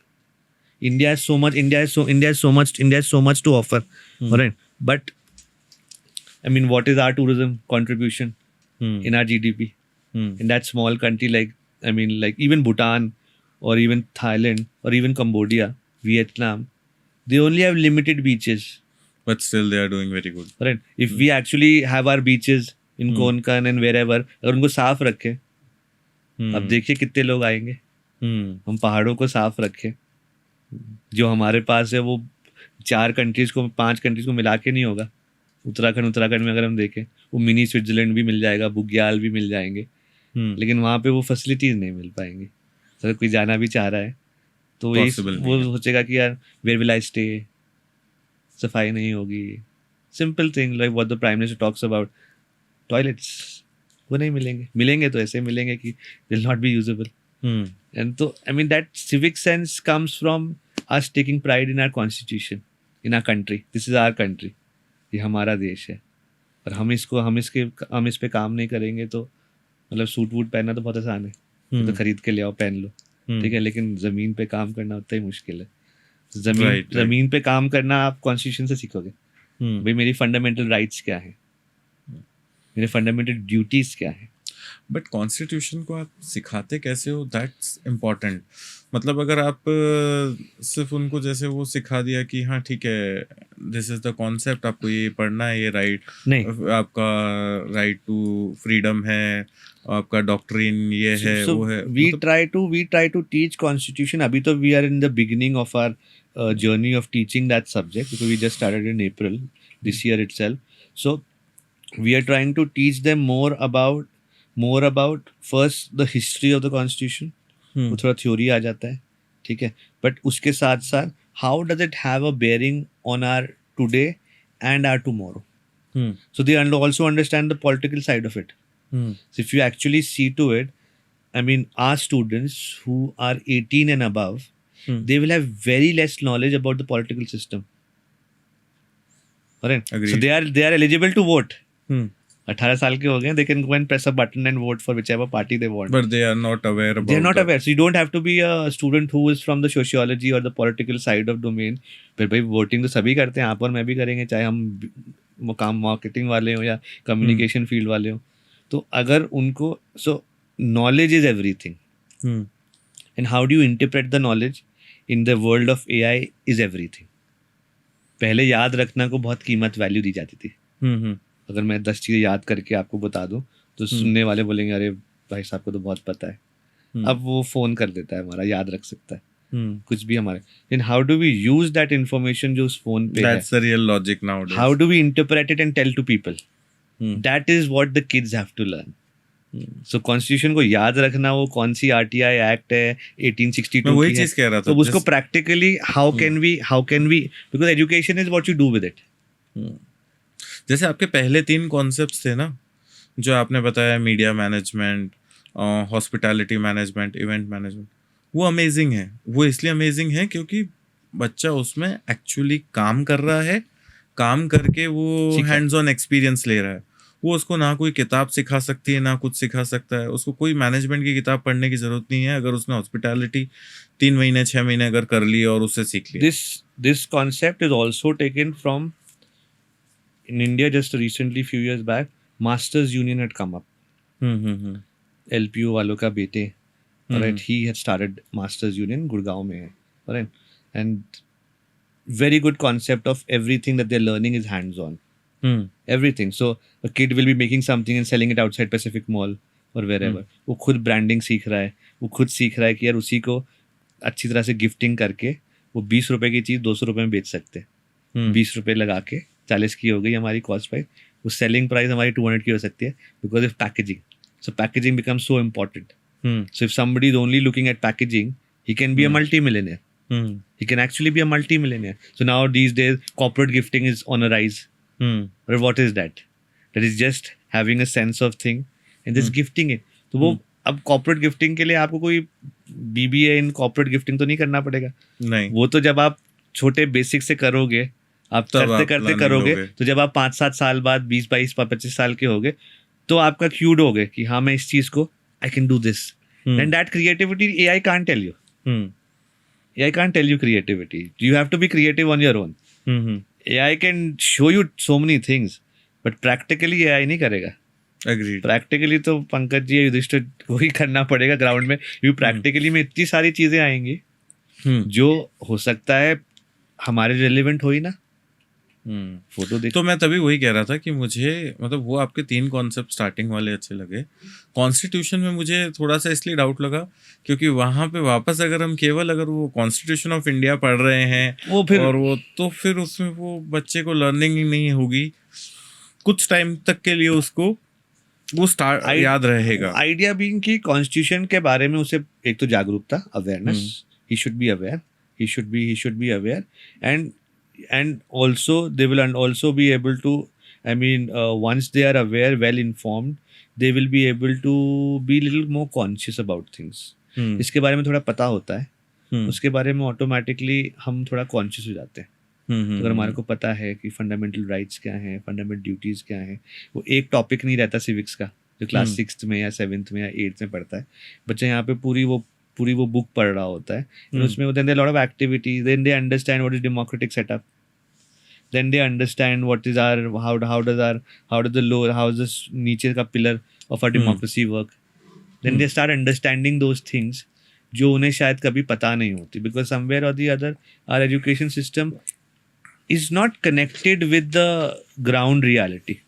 S2: India has so much to offer. All right, but I mean, what is our tourism contribution in our GDP? In that small country, like even Bhutan or even Thailand or even Cambodia, Vietnam, they only have limited beaches.
S1: But still they are doing very good.
S2: Right? If we actually have our beaches in Konkan and wherever, अगर उनको साफ रखें, अब देखिए कितने लोग आएंगे. हम पहाड़ों को साफ रखें. जो हमारे पास है वो 5 कंट्रीज को मिला के नहीं होगा. उत्तराखंड में अगर हम देखें, वो मिनी स्विट्जरलैंड भी मिल जाएगा, बुग्याल भी मिल जाएंगे, लेकिन वहाँ पे वो फैसिलिटीज नहीं मिल पाएंगी. अगर कोई जाना भी चाह रहा है तो वो सोचेगा कि यार वेयर विल आई स्टे, सफाई नहीं होगी. Simple thing like what the prime minister talks about, toilets वो नहीं मिलेंगे तो ऐसे मिलेंगे कि will not be usable. And तो I mean that civic sense comes from us taking pride in our constitution, in our country. This is our country. ये हमारा देश है और हम इस पे काम नहीं करेंगे तो मतलब सूट वूट पहनना तो बहुत आसान है, तो खरीद के ले आओ पहन लो, ठीक है, लेकिन जमीन पे काम करना उतना ही मुश्किल है. जमीन पे काम करना आप कॉन्स्टिट्यूशन से सीखोगे. भाई मेरी फंडामेंटल राइट्स क्या है, मेरे फंडामेंटल ड्यूटीज क्या है.
S1: बट कॉन्स्टिट्यूशन को आप सिखाते कैसे हो, दैट्स इम्पोर्टेंट. मतलब अगर आप सिर्फ उनको जैसे वो सिखा दिया कि हाँ ठीक है दिस इज द कॉन्सेप्ट, आपको ये पढ़ना है, ये राइट
S2: नहीं,
S1: आपका राइट टू फ्रीडम है, आपका डॉक्ट्रिन ये है वो है.
S2: We try to teach constitution. अभी तो we are in the beginning of our journey of teaching that subject because we just started in April this year itself. So we are trying to teach them more about first the history of the constitution. वो थोड़ा theory आ जाता है, ठीक है, but उसके साथ साथ how does it have a bearing on our today and our tomorrow. So they also understand the political side of it. So if you actually see to it, I mean, our students who are 18 and above, they will have very less knowledge about the political system. Correct?
S1: Agreed.
S2: So they are eligible to vote. 18 साल के हो गए, they can go and press a button and vote for whichever party they want.
S1: But they are not aware about.
S2: They are not aware. So you don't have to be a student who is from the sociology or the political side of domain. फिर भाई voting तो सभी करते हैं, आप और मैं भी करेंगे, चाहे हम काम मार्केटिंग वाले हो या कम्युनिकेशन फील्ड वाले हो. तो अगर उनको सो knowledge is everything and how do you interpret the knowledge in the world of AI is everything. पहले याद रखना को बहुत कीमत वैल्यू दी जाती थी. अगर मैं 10 चीज़ें याद करके आपको बता दूं तो सुनने वाले बोलेंगे अरे भाई साहब को तो बहुत पता है. अब वो फ़ोन कर देता है, हमारा याद रख सकता है कुछ भी हमारे. Then how do we use that information जो उस फोन पे है,
S1: that's the real logic nowadays.
S2: How do we interpret it and tell to people. That is what the kids have to learn. So constitution को याद रखना, वो कौन सी RTI act है 1862
S1: मैं वही चीज कह रहा था.
S2: तो उसको practically how can we because education is what you do with it.
S1: जैसे आपके पहले 3 कॉन्सेप्ट्स थे ना जो आपने बताया, media management, hospitality management, event management, वो अमेजिंग है. वो इसलिए अमेजिंग है क्योंकि बच्चा उसमें एक्चुअली काम कर रहा है, काम करके वो हैंड्स ऑन एक्सपीरियंस ले रहा है. वो उसको ना कोई किताब सिखा सकती है ना कुछ सिखा सकता है. उसको कोई मैनेजमेंट की किताब पढ़ने की जरूरत नहीं है अगर उसने हॉस्पिटैलिटी 3 महीने 6 महीने अगर कर ली और उससे सीख लिया.
S2: This concept is also taken from in India. Just recently few years back Masters Union had come up. LPU वालों का बेटे, right, he had started Masters Union, Gurgaon में है, right, and very good concept of everything that they're learning is hands on. Everything. So a kid will be making something and selling it outside Pacific Mall or wherever. वो खुद branding सीख रहा है, वो खुद सीख रहा है कि यार उसी को अच्छी तरह से गिफ्टिंग करके वो 20 रुपए की चीज़ 200 रुपए में बेच सकते हैं. 20 रुपए लगा के 40 की हो गई हमारी कॉस्ट प्राइस, वो सेलिंग प्राइस हमारी 200 की हो सकती है because of packaging. So packaging becomes so important. So if somebody is only looking at packaging, he can be a multi-millionaire. He can actually be a multi-millionaire. So now these days corporate gifting is on a rise. But what is that? That is just having a sense of thing and just gifting it. तो वो अब corporate gifting के लिए आपको कोई BBA in corporate gifting तो नहीं करना पड़ेगा.
S1: नहीं,
S2: वो तो जब आप छोटे बेसिक से करोगे, आप करते करते करोगे, तो जब आप 5-7 साल बाद 20-22-25 साल के होगे तो आपका क्यूड हो गए कि हाँ मैं इस चीज को I can do this. And that creativity AI can't tell you. AI can't tell you creativity. You have to be creative on your own. AI can show you so many things, but practically AI नहीं करेगा.
S1: Agreed.
S2: Practically तो पंकज जी युधिष्ठिर को ही करना पड़ेगा ground में. क्योंकि practically में इतनी सारी चीजें आएंगी जो हो सकता है हमारे रिलेवेंट हो ही ना. फोटो देख.
S1: तो मैं तभी वही कह रहा था कि मुझे मतलब वो आपके 3 कॉन्सेप्ट स्टार्टिंग वाले अच्छे लगे. कॉन्स्टिट्यूशन में मुझे थोड़ा सा इसलिए डाउट लगा क्योंकि वहाँ पे वापस अगर हम केवल अगर वो कॉन्स्टिट्यूशन ऑफ इंडिया पढ़ रहे हैं
S2: वो फिर
S1: और वो तो फिर उसमें वो बच्चे को लर्निंग ही नहीं होगी. कुछ टाइम तक के लिए उसको वो याद रहेगा.
S2: आइडिया बीइंग कि कॉन्स्टिट्यूशन के बारे में उसे एक तो जागरूकता, awareness, he should be aware, he should be aware, and also they will also be able to, I mean, once they are aware, well informed, they will be able to be little more conscious about things. इसके बारे में थोड़ा पता होता है उसके बारे में ऑटोमेटिकली हम थोड़ा कॉन्शियस हो जाते हैं. तो अगर हमारे को पता है कि फंडामेंटल राइट्स क्या हैं, फंडामेंटल ड्यूटीज़ क्या हैं, वो एक टॉपिक नहीं रहता सिविक्स का जो क्लास 6th में या 7th में या 8th में पढ़ता है. बच्चा यहाँ पे पूरी वो बुक पढ़ रहा होता है. And उसमें then there lot of activities, then they understand what is democratic setup, then they understand what is our how does the lower, how is this नीचे का pillar of our democracy work. Then they start understanding those things जो उन्हें शायद कभी पता नहीं होती, because somewhere or the other our education system is not connected with the ground reality.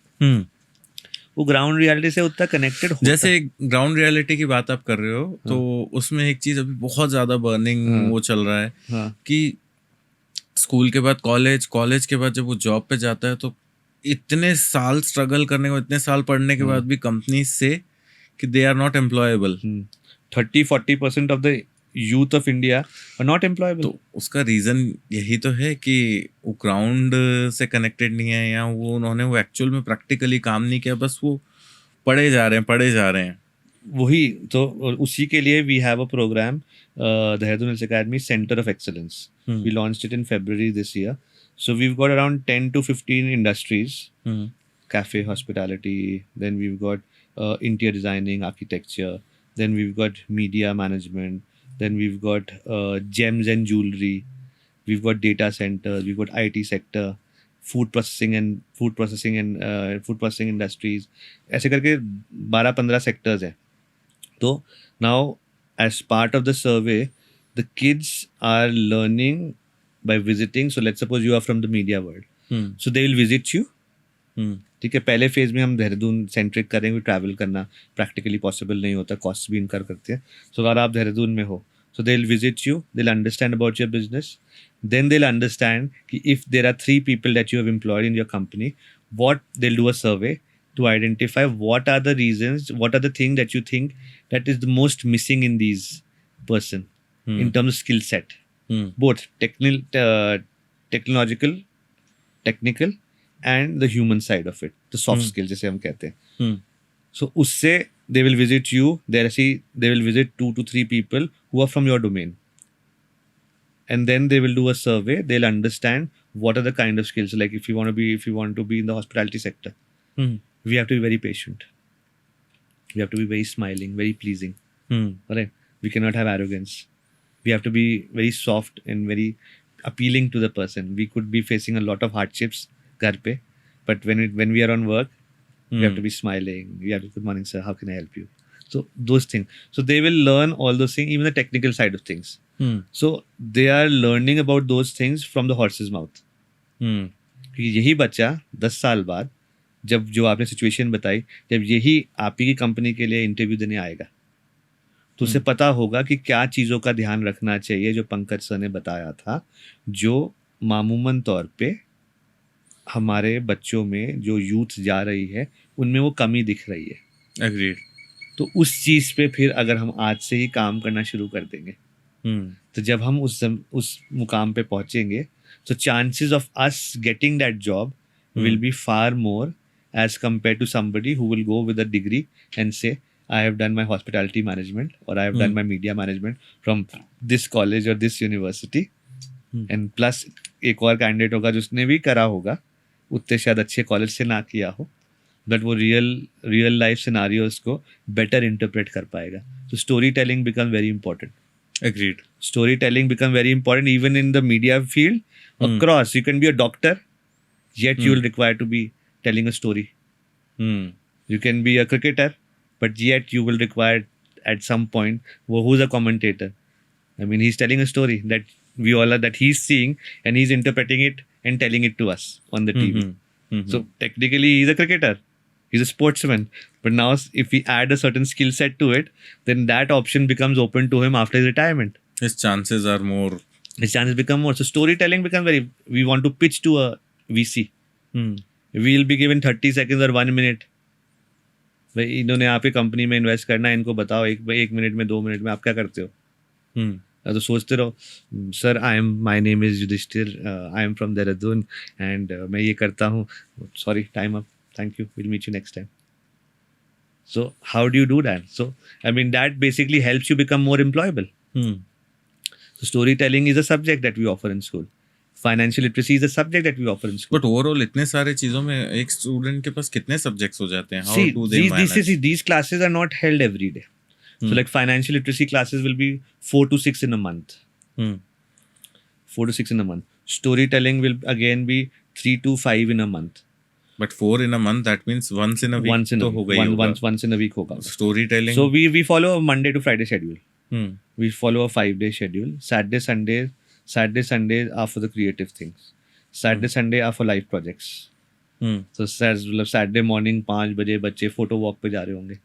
S2: वो ग्राउंड रियलिटी से उतना कनेक्टेड होता
S1: जैसे ग्राउंड रियलिटी की बात आप कर रहे हो तो उसमें एक चीज अभी बहुत ज्यादा बर्निंग वो चल रहा है कि स्कूल के बाद कॉलेज के बाद जब वो जॉब पे जाता है तो इतने साल स्ट्रगल करने को, इतने साल पढ़ने के बाद भी कंपनी से कि they are not employable.
S2: 30-40% of the youth of India are not employable.
S1: तो उसका रीजन यही तो है कि वो ग्राउंड से कनेक्टेड नहीं है, या वो उन्होंने वो एक्चुअल में प्रैक्टिकली काम नहीं किया, बस वो पढ़े जा रहे हैं.
S2: वही तो उसी के लिए we have a program Dehradun Hills Academy Center of Excellence. We launched it in February this year. So we've got around 10 to 15 industries, cafe, hospitality, then we've got interior designing, architecture, then we've got media management, then we've got gems and jewelry, we've got data centers, we've got IT sector, food processing industries. ऐसे करके 12-15 sectors हैं. तो now as part of the survey, the kids are learning by visiting. So let's suppose you are from the media world. So they will visit you. ठीक है, पहले phase में हम Dehradun centric करेंगे, ट्रैवल करना प्रैक्टिकली पॉसिबल नहीं होता, cost भी इनकर करते हैं. सो अगर आप देहरादून में हो, so they'll visit you, they'll understand about your business, then they'll understand कि if there are 3 people that you have employed in your company, what they'll do a survey to identify what are the reasons, what are the things that you think that is the most missing in these person in terms of skill set, both technological, technical and the human side of it, the soft skill जैसे हम कहते हैं. So उससे they will visit you, they will visit 2 to 3 people who are from your domain, and then they will do a survey. They'll understand what are the kind of skills, like if you want to be in the hospitality sector, we have to be very patient, we have to be very smiling, very pleasing, right? We cannot have arrogance, we have to be very soft and very appealing to the person. We could be facing a lot of hardships घर पे, but when we are on work, we have to be smiling, we have to, good morning sir, how can I help you? So those things, so they will learn all those things, even the technical side of things. So they are learning about those things from the horse's mouth. यही बच्चा 10 साल बाद जब जो आपने situation बताई, जब यही आप ही की कंपनी के लिए इंटरव्यू देने आएगा तो उसे पता होगा कि क्या चीज़ों का ध्यान रखना चाहिए, जो पंकज सर ने बताया था, जो मामूमन तौर पे हमारे बच्चों में जो यूथ जा रही है उनमें वो कमी दिख रही है.
S1: Agreed.
S2: तो उस चीज़ पे फिर अगर हम आज से ही काम करना शुरू कर देंगे, तो जब हम उस मुकाम पे पहुंचेंगे, तो chances of us getting that job will be far more as compare to somebody who will go with a degree and say I have done my hospitality management or I have done my media management from this college or this university. And plus एक और candidate होगा जिसने भी करा होगा, उतने शायद अच्छे कॉलेज से ना किया हो, बट वो रियल लाइफ सिनारियोज को बेटर इंटरप्रेट कर पाएगा. So storytelling become very important.
S1: Agreed.
S2: Storytelling become very important even in the media field. Across, you can be a doctor, yet you will require to be telling a story. You can be a cricketer, but yet you will require at some point, who's a commentator? I mean, he's telling a story that we all are, that he's seeing and he's interpreting it and telling it to us on the TV. So technically he's a cricketer, he's a sportsman, but now if we add a certain skill set to it, then that option becomes open to him after his retirement.
S1: His chances are more.
S2: His chances become more. So storytelling becomes we want to pitch to a VC. We'll be given 30 seconds or 1 minute. भाई इन्होंने आपकी company में invest करना है, इनको बताओ 1 minute में 2 minute में आप क्या करते हो. तो सोचते रहो, sir my name is Yudhishthir, I am from Dehradun and मैं ये करता हूँ. Sorry, time up, thank you, will meet you next time. So how do you do that? So I mean that basically helps you become more employable. So storytelling is a subject that we offer in school. Financial literacy is a subject that we offer in school.
S1: But overall इतने सारे चीजों में एक student के पास कितने subjects हो जाते हैं? How do they manage?
S2: These classes are not held every day. So like financial literacy classes will be 4 to 6 in a month. 4 to 6 in a month. Storytelling will again be 3 to 5 in a month.
S1: But 4 in a month, that means once in a week
S2: Once in
S1: तो
S2: a
S1: हो
S2: week.
S1: गई होगा.
S2: Once in a week होगा.
S1: Story telling.
S2: So we follow a Monday to Friday schedule. We follow a 5-day schedule. Saturday, Sundays are for the creative things. Saturday, Sunday are for life projects. So Saturday morning 5 बजे बच्चे photo walk पे जा रहे होंगे.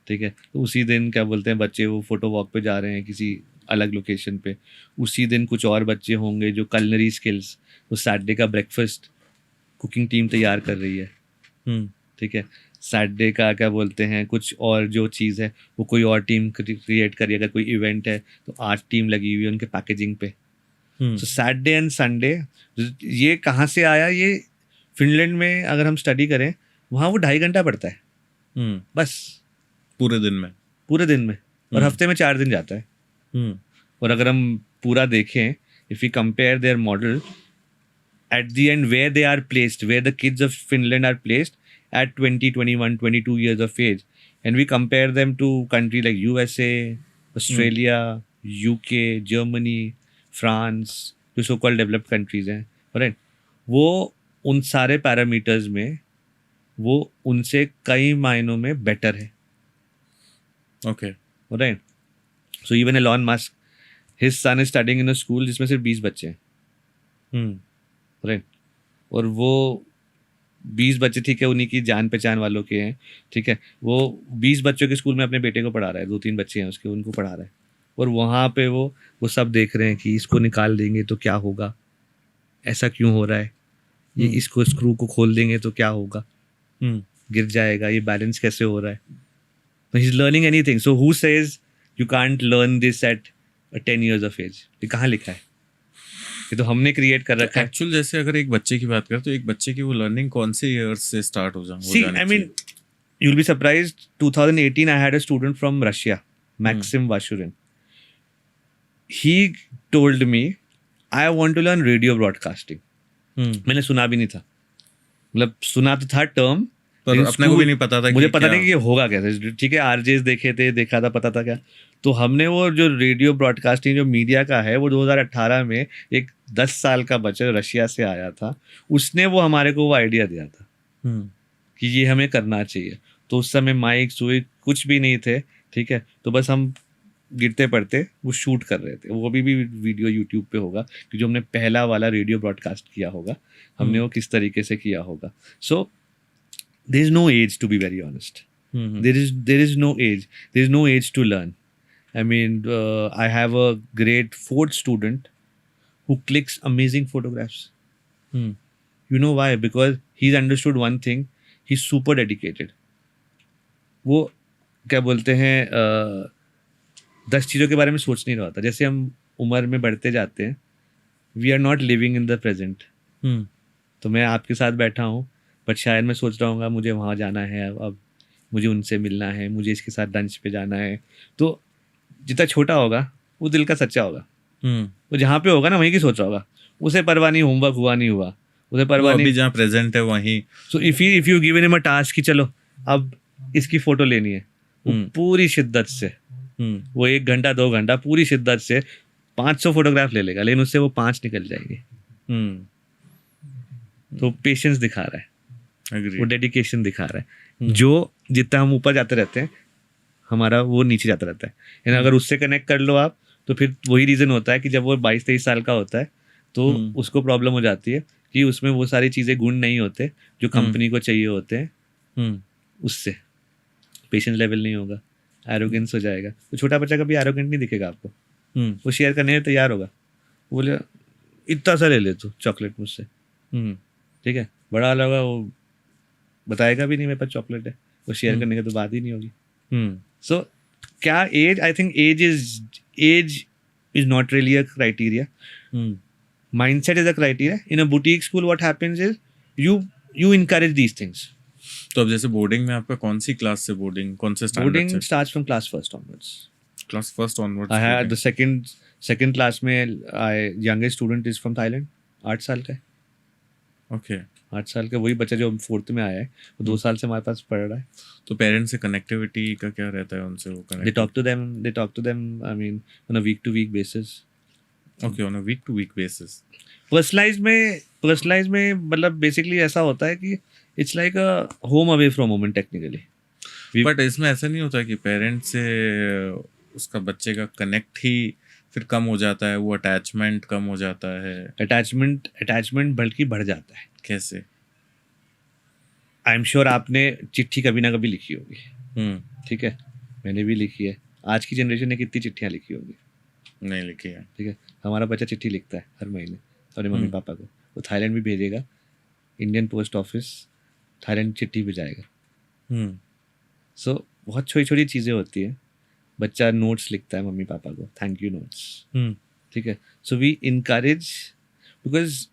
S2: ठीक है, तो उसी दिन क्या बोलते हैं बच्चे वो फोटो वॉक पे जा रहे हैं किसी अलग लोकेशन पे. उसी दिन कुछ और बच्चे होंगे जो कलनरी स्किल्स, तो सैटरडे का ब्रेकफास्ट कुकिंग टीम तैयार कर रही है. ठीक है, सैटरडे का क्या बोलते हैं कुछ और जो चीज़ है वो कोई और टीम क्रिएट करी. अगर कोई इवेंट है तो आर्ट टीम लगी हुई है उनके पैकेजिंग पे. सो सैटरडे एंड संडे, ये कहाँ से आया? ये फिनलैंड में अगर हम स्टडी करें वहाँ वो 2.5 घंटा पड़ता है बस
S1: पूरे दिन में
S2: और हफ्ते में 4 दिन जाता है. और अगर हम पूरा देखें, if you compare there model at the end where they are placed, where the kids of Finland are placed at 20, 21, 22 years of age, and we compare them to country like USA, Australia, UK, Germany, France, जो so called developed countries हैं, right? वो उन सारे parameters में वो उनसे कई मायनों में बेटर है.
S1: Okay,
S2: right? So even Elon Musk, his son is studying in a school जिसमें सिर्फ 20 बच्चे हैं. राइट, और वो 20 बच्चे ठीक है उन्हीं की जान पहचान वालों के हैं. ठीक है, वो 20 बच्चों के स्कूल में अपने बेटे को पढ़ा रहा है. 2-3 बच्चे हैं उसके, उनको पढ़ा रहा है. और वहाँ पे वो सब देख रहे हैं कि इसको निकाल देंगे तो क्या होगा, ऐसा क्यों हो रहा है, ये इसको स्क्रू को खोल देंगे तो क्या होगा, गिर जाएगा, ये बैलेंस कैसे हो रहा है. He is learning anything. So who says you can't learn this eight 10 years of age? ये कहाँ लिखा है? ये तो हमने क्रिएट कर रखा है.
S1: एक्चुअल जैसे अगर एक बच्चे की बात करें तो एक बच्चे की वो लर्निंग कौन से ईयर्स से स्टार्ट हो जाए?
S2: See, I mean, you'll be surprised. 2018, I had a student from Russia, Maxim Vashurin. He told me, I want to learn radio broadcasting. मैंने सुना भी नहीं था, मतलब सुना तो था टर्म,
S1: पर अपने को भी नहीं पता था.
S2: मुझे पता नहीं कि ये होगा कैसे. ठीक है, आरजेस देखे थे, देखा था, पता था क्या. तो हमने वो जो रेडियो ब्रॉडकास्टिंग जो मीडिया का है वो 2018 में एक 10 साल का बच्चा रशिया से आया था, उसने वो हमारे को वो आइडिया दिया था कि ये हमें करना चाहिए. तो उस समय माइक सुई कुछ भी नहीं थे. ठीक है, तो बस हम गिरते पड़ते वो शूट कर रहे थे. वो भी वीडियो यूट्यूब पे होगा कि जो हमने पहला वाला रेडियो ब्रॉडकास्ट किया होगा हमने वो किस तरीके से किया होगा. So there is no age, to be very honest. There is no age. There is no age to learn. I mean, I have a grade 4 student who clicks amazing photographs. You know why? Because he's understood one thing. He's super dedicated. वो क्या बोलते हैं 10 चीज़ों के बारे में सोच नहीं रहा था. जैसे हम उम्र में बढ़ते जाते हैं, we are not living in the present. तो मैं आपके साथ बैठा हूँ, बट शायद मैं सोच रहा हूँ मुझे वहाँ जाना है, अब मुझे उनसे मिलना है, मुझे इसके साथ लंच पे जाना है. तो जितना छोटा होगा वो दिल का सच्चा होगा. वो जहाँ पे होगा ना वहीं की सोच रहा होगा. उसे परवाह नहीं होमवर्क हुआ नहीं हुआ, उसे परवाह नहीं,
S1: जहाँ प्रेजेंट है वहीं.
S2: So if you given him a task कि चलो अब इसकी फोटो लेनी है, वो पूरी शिद्दत से वो 1 घंटा 2 घंटा पूरी शिद्दत से 500 फोटोग्राफ ले लेगा, लेकिन उससे वो 5 निकल जाएंगे. तो पेशेंस दिखा रहा है, वो डेडिकेशन दिखा रहा है. जो जितना हम ऊपर जाते रहते हैं हमारा वो नीचे जाता रहता है. यानी अगर उससे कनेक्ट कर लो आप, तो फिर वही रीज़न होता है कि जब वो 22-23 साल का होता है तो उसको प्रॉब्लम हो जाती है कि उसमें वो सारी चीज़ें गुण नहीं होते जो कंपनी को चाहिए होते हैं. उससे पेशेंस लेवल नहीं होगा, एरोगेंस हो जाएगा. तो छोटा बच्चा कभी एरोगेंट नहीं दिखेगा आपको. वो शेयर करने में तैयार होगा. वो बोले इतना सा ले ले तू चॉकलेट मुझसे. ठीक है, बड़ा वाला होगा वो बताएगा भी नहीं मेरे पास चॉकलेट है, वो शेयर करने की तो बात ही नहीं होगी. So, क्या age? I think age is not really a criteria. Mindset is a criteria. In a boutique school what happens is you encourage these things.
S1: तो अब जैसे बोर्डिंग में आपका कौन सी क्लास से बोर्डिंग कौन से स्टैंडर्ड से?
S2: Boarding starts from class 1st onwards.
S1: Class first onwards.
S2: I had the second class में youngest student is from Thailand. 8 साल का है.
S1: Okay.
S2: 8 साल का वही बच्चा जो 4th में आया है वो 2 साल से हमारे पास पढ़ रहा है.
S1: तो पेरेंट्स से कनेक्टिविटी का क्या रहता है उनसे? वो
S2: They talk to them. I mean, on a week to week basis.
S1: Okay, on a week to week basis.
S2: Personalise में मतलब बेसिकली ऐसा होता है कि it's like a home away from home technically.
S1: But इसमें ऐसा नहीं होता कि पेरेंट्स से उसका बच्चे का कनेक्ट ही फिर कम हो जाता है, वो अटैचमेंट कम हो जाता है?
S2: अटैचमेंट बल्कि बढ़ जाता है.
S1: कैसे?
S2: आई एम श्योर आपने चिट्ठी कभी ना कभी लिखी होगी. ठीक है, मैंने भी लिखी है. आज की जनरेशन ने कितनी चिट्ठियाँ लिखी होगी?
S1: नहीं लिखी है.
S2: ठीक है, हमारा बच्चा चिट्ठी लिखता है हर महीने अपने मम्मी पापा को. वो थाईलैंड भी भेजेगा, इंडियन पोस्ट ऑफिस थाईलैंड चिट्ठी भेजाएगा. सो बहुत छोटी छोटी चीज़ें होती हैं. बच्चा नोट्स लिखता है मम्मी पापा को, थैंक यू नोट्स. ठीक है, so we encourage because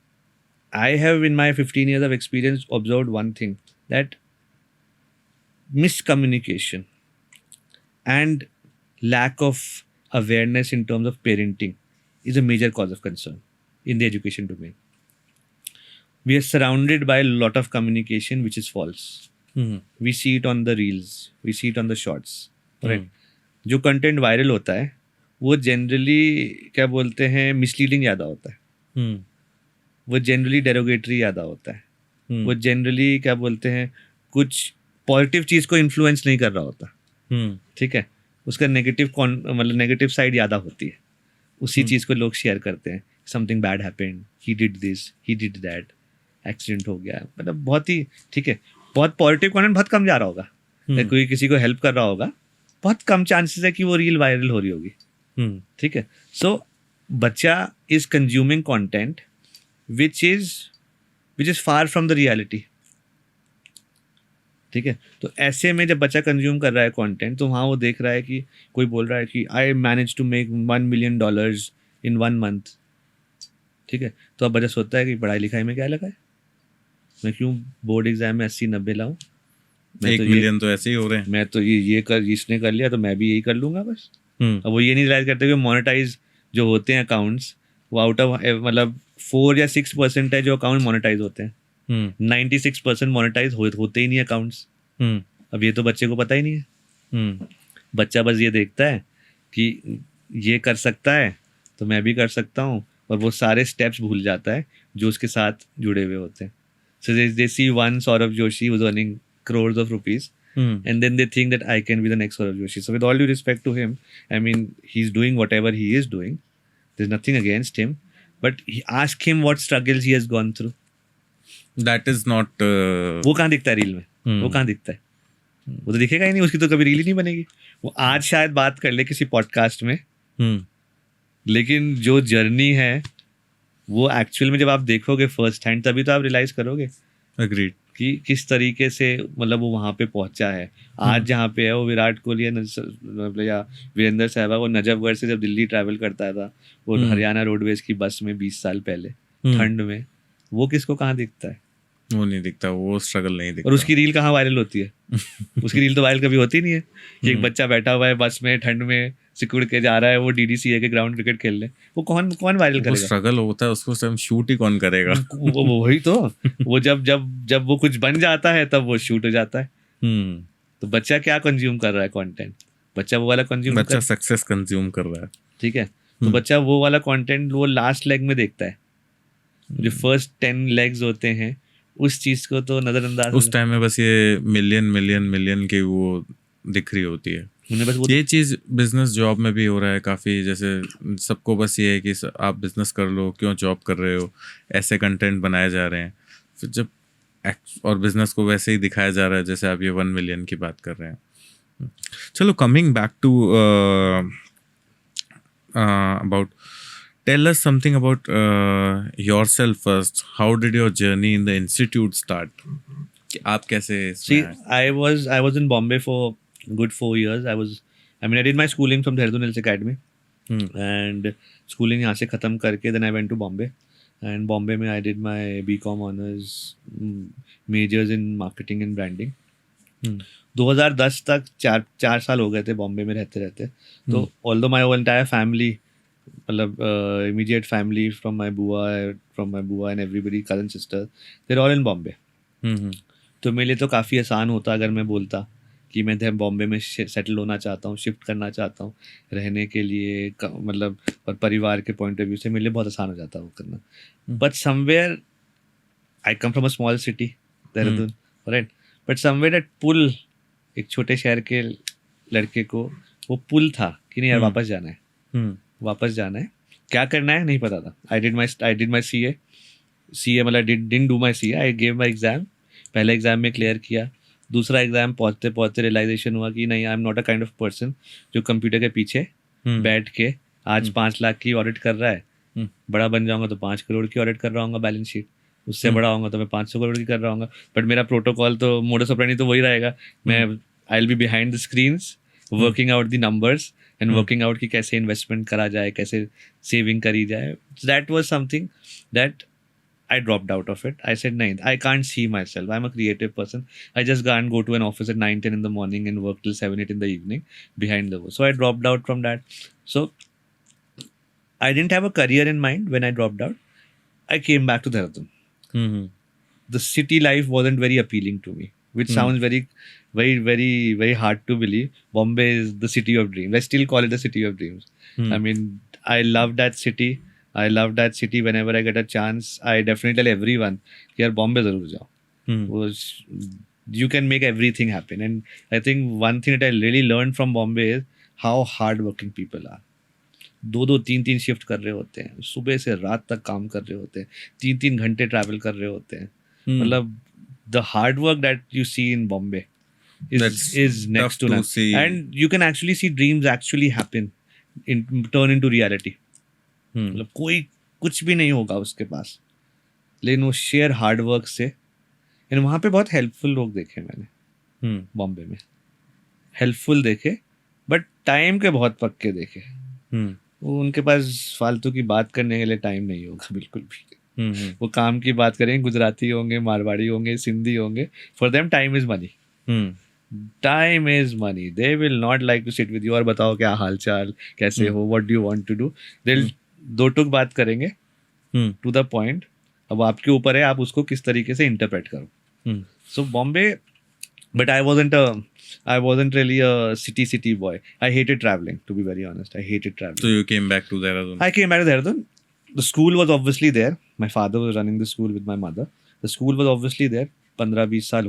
S2: I have in my 15 years of experience observed one thing, that miscommunication and lack of awareness in terms of parenting is a major cause of concern in the education domain. We are surrounded by a lot of communication which is false. We see it on the reels, we see it on the shorts, right? जो content viral होता है वो generally क्या बोलते हैं misleading ज़्यादा होता है. वो जनरली डेरोगेटरी ज़्यादा होता है. वो जनरली क्या बोलते हैं कुछ पॉजिटिव चीज़ को इन्फ्लुएंस नहीं कर रहा होता. ठीक है, उसका मतलब नेगेटिव साइड ज़्यादा होती है. उसी चीज़ को लोग शेयर करते हैं. Something bad happened, he did this, he did that, accident हो गया. मतलब बहुत ही ठीक है, बहुत पॉजिटिव कंटेंट बहुत कम जा रहा होगा. कोई किसी को हेल्प कर रहा होगा, बहुत कम चांसेस है कि वो रील वायरल हो रही होगी. ठीक है, सो बच्चा is consuming content which is far from the reality. ठीक है, तो ऐसे में जब बच्चा कंज्यूम कर रहा है कंटेंट तो वहाँ वो देख रहा है कि कोई बोल रहा है कि I manage to make $1 million इन 1 month. ठीक है, तो अब बच्चा सोचता है कि पढ़ाई लिखाई में क्या लगा है, मैं क्यों बोर्ड एग्जाम में 80-90 लाऊं,
S1: 1 million तो ऐसे ही हो रहे हैं.
S2: मैं तो ये कर इसने कर लिया तो मैं भी यही कर लूंगा बस. अब वो ये नहीं रियलाइज करते कि मोनेटाइज जो होते हैं अकाउंट्स वो आउट ऑफ मतलब 4 या 6% है जो अकाउंट मोनेटाइज होते हैं. 96% मोनेटाइज होते ही नहीं अकाउंट्स. अब ये तो बच्चे को पता ही नहीं है. बच्चा बस ये देखता है कि ये कर सकता है तो मैं भी कर सकता हूँ, और वो सारे स्टेप्स भूल जाता है जो उसके साथ जुड़े हुए होते हैं. So they see one Saurabh Joshi who's earning crores of rupees, and then they think that I can be the next Saurabh Joshi. So with all due respect to him, I mean, he's doing whatever he is doing. There's nothing against him, but ask him what struggles he has gone through.
S1: That is not.
S2: वो कहाँ दिखता है reel में? वो कहाँ दिखता है? वो तो दिखेगा ही नहीं, उसकी तो कभी रील ही नहीं बनेगी. वो आज शायद बात कर ले किसी पॉडकास्ट में, लेकिन जो जर्नी है वो एक्चुअल में जब आप देखोगे फर्स्ट हैंड तभी तो आप रियलाइज करोगे.
S1: Agreed.
S2: कि किस तरीके से मतलब वो वहाँ पे पहुँचा है. आज जहाँ पे है वो विराट कोहली या वीरेंद्र सहवाग वो नजफगढ़ से जब दिल्ली ट्रैवल करता था वो हरियाणा रोडवेज की बस में 20 साल पहले ठंड में, वो किसको कहाँ दिखता है?
S1: वो नहीं दिखता, वो स्ट्रगल नहीं दिखता.
S2: और उसकी रील कहाँ वायरल होती है? उसकी रील तो वायरल कभी होती नहीं है कि एक बच्चा बैठा हुआ है बस में ठंड में सिकुड़ के जा रहा है वो DDCA के ग्राउंड क्रिकेट खेलने. वो कौन वायरल करेगा?
S1: स्ट्रगल होता है उसको सब शूट ही कौन करेगा?
S2: वो वही तो वो जब वो कुछ बन जाता है तब वो शूट हो जाता है. तो बच्चा क्या कंज्यूम कर रहा है कंटेंट? बच्चा वो वाला कंज्यूम,
S1: बच्चा सक्सेस कंज्यूम कर रहा है.
S2: ठीक है, तो बच्चा वो वाला कंटेंट वो लास्ट लेग में देखता है. जो फर्स्ट 10 लेग्स होते हैं उस चीज को तो नजरअंदाज.
S1: उस टाइम में बस ये मिलियन की वो दिख रही होती है. ये चीज़ बिजनेस जॉब में भी हो रहा है काफ़ी. जैसे सबको बस ये है कि आप बिजनेस कर लो, क्यों जॉब कर रहे हो, ऐसे कंटेंट बनाए जा रहे हैं. फिर जब और बिजनेस को वैसे ही दिखाया जा रहा है जैसे आप ये 1 million की बात कर रहे हैं. चलो, coming back to about, tell us something about yourself first. How did your journey in the institute start? आप कैसे?
S2: See, I was in Bombay for good 4 years. I did my schooling from Dehradun Hills Academy, and schooling यहाँ से खत्म करके then I went to Bombay, and Bombay में I did my BCom honors, majors in marketing and branding. 2010 तक 4 साल हो गए थे बॉम्बे में रहते रहते. तो ऑल्दो माई एंटायर फैमिली, मतलब immediate family from my बुआ and everybody, cousin sister, they're all in Bombay. तो मेरे लिए तो काफ़ी आसान होता अगर मैं बोलता कि मैं बॉम्बे में सेटल होना चाहता हूँ, शिफ्ट करना चाहता हूँ रहने के लिए, मतलब और परिवार के पॉइंट ऑफ व्यू से मेरे लिए बहुत आसान हो जाता वो करना. But somewhere I come from a small city, Dehradun, right, but somewhere that pull, एक छोटे शहर के लड़के को वो पुल था कि नहीं यार वापस जाना है, वापस जाना है, क्या करना है नहीं पता था. आई डिड माई CA मतलब didn't do my CA. I gave my exam. पहले एग्जाम में क्लियर किया, दूसरा एग्जाम पहुंचते पहुंचते रियलाइजेशन हुआ कि नहीं, आई am not a kind of person जो कंप्यूटर के पीछे बैठ के आज 5 लाख की ऑडिट कर रहा है. बड़ा बन जाऊंगा तो 5 करोड़ की ऑडिट कर रहा हूँ बैलेंस शीट, उससे बड़ा होगा तो मैं 500 करोड़ की कर रहा हूँ. बट मेरा प्रोटोकॉल तो मोडस ऑपरेंडी तो वही रहेगा. मैं I will be behind the screens working out the numbers and working out कि कैसे इन्वेस्टमेंट करा जाए, कैसे सेविंग करी जाए. That was something that I dropped out of it. I said, no, I can't see myself. I'm a creative person. I just can't go to an office at 9, 10 in the morning and work till 7, 8 in the evening behind the wall. So I dropped out from that. So I didn't have a career in mind when I dropped out. I came back to Dehradun. The city life wasn't very appealing to me, which sounds very, very, very, very hard to believe. Bombay is the city of dreams. I still call it the city of dreams. I mean, I love that city. I love that city. Whenever I get a chance, I definitely tell everyone, यार बॉम्बे जरूर जाओ. You can make everything happen. And I think one thing that I really learned from Bombay is how hardworking people are. 2-2, 3-3 shift कर रहे होते हैं, सुबह से रात तक काम कर रहे होते हैं, 3-3 घंटे ट्रैवल कर रहे होते हैं. मतलब the hard work that you see in Bombay is next to none. And you can actually see dreams actually happen, turn into reality. मतलब कोई कुछ भी नहीं होगा उसके पास, लेकिन वो शेयर हार्ड वर्क से. एंड वहाँ पे बहुत हेल्पफुल लोग देखे मैंने बॉम्बे में, हेल्पफुल देखे, बट टाइम के बहुत पक्के देखे. वो उनके पास फालतू की बात करने के लिए टाइम नहीं होगा बिल्कुल भी. वो काम की बात करेंगे, गुजराती होंगे, मारवाड़ी होंगे, सिंधी होंगे. For them time is money. Time is money. They will not like to sit with you और बताओ क्या हाल चाल, कैसे हो, what do you want to do. They दो टुक बात करेंगे टू द पॉइंट. अब आपके ऊपर है आप उसको किस तरीके से इंटरप्रेट करो. So Bombay, but I wasn't really a city boy. I hated traveling, to be very honest. I hated traveling.
S1: So you came back to Dehradun?
S2: I came back to Dehradun. The school was obviously there. My father was running the school with my mother. The school was obviously there. 15 साल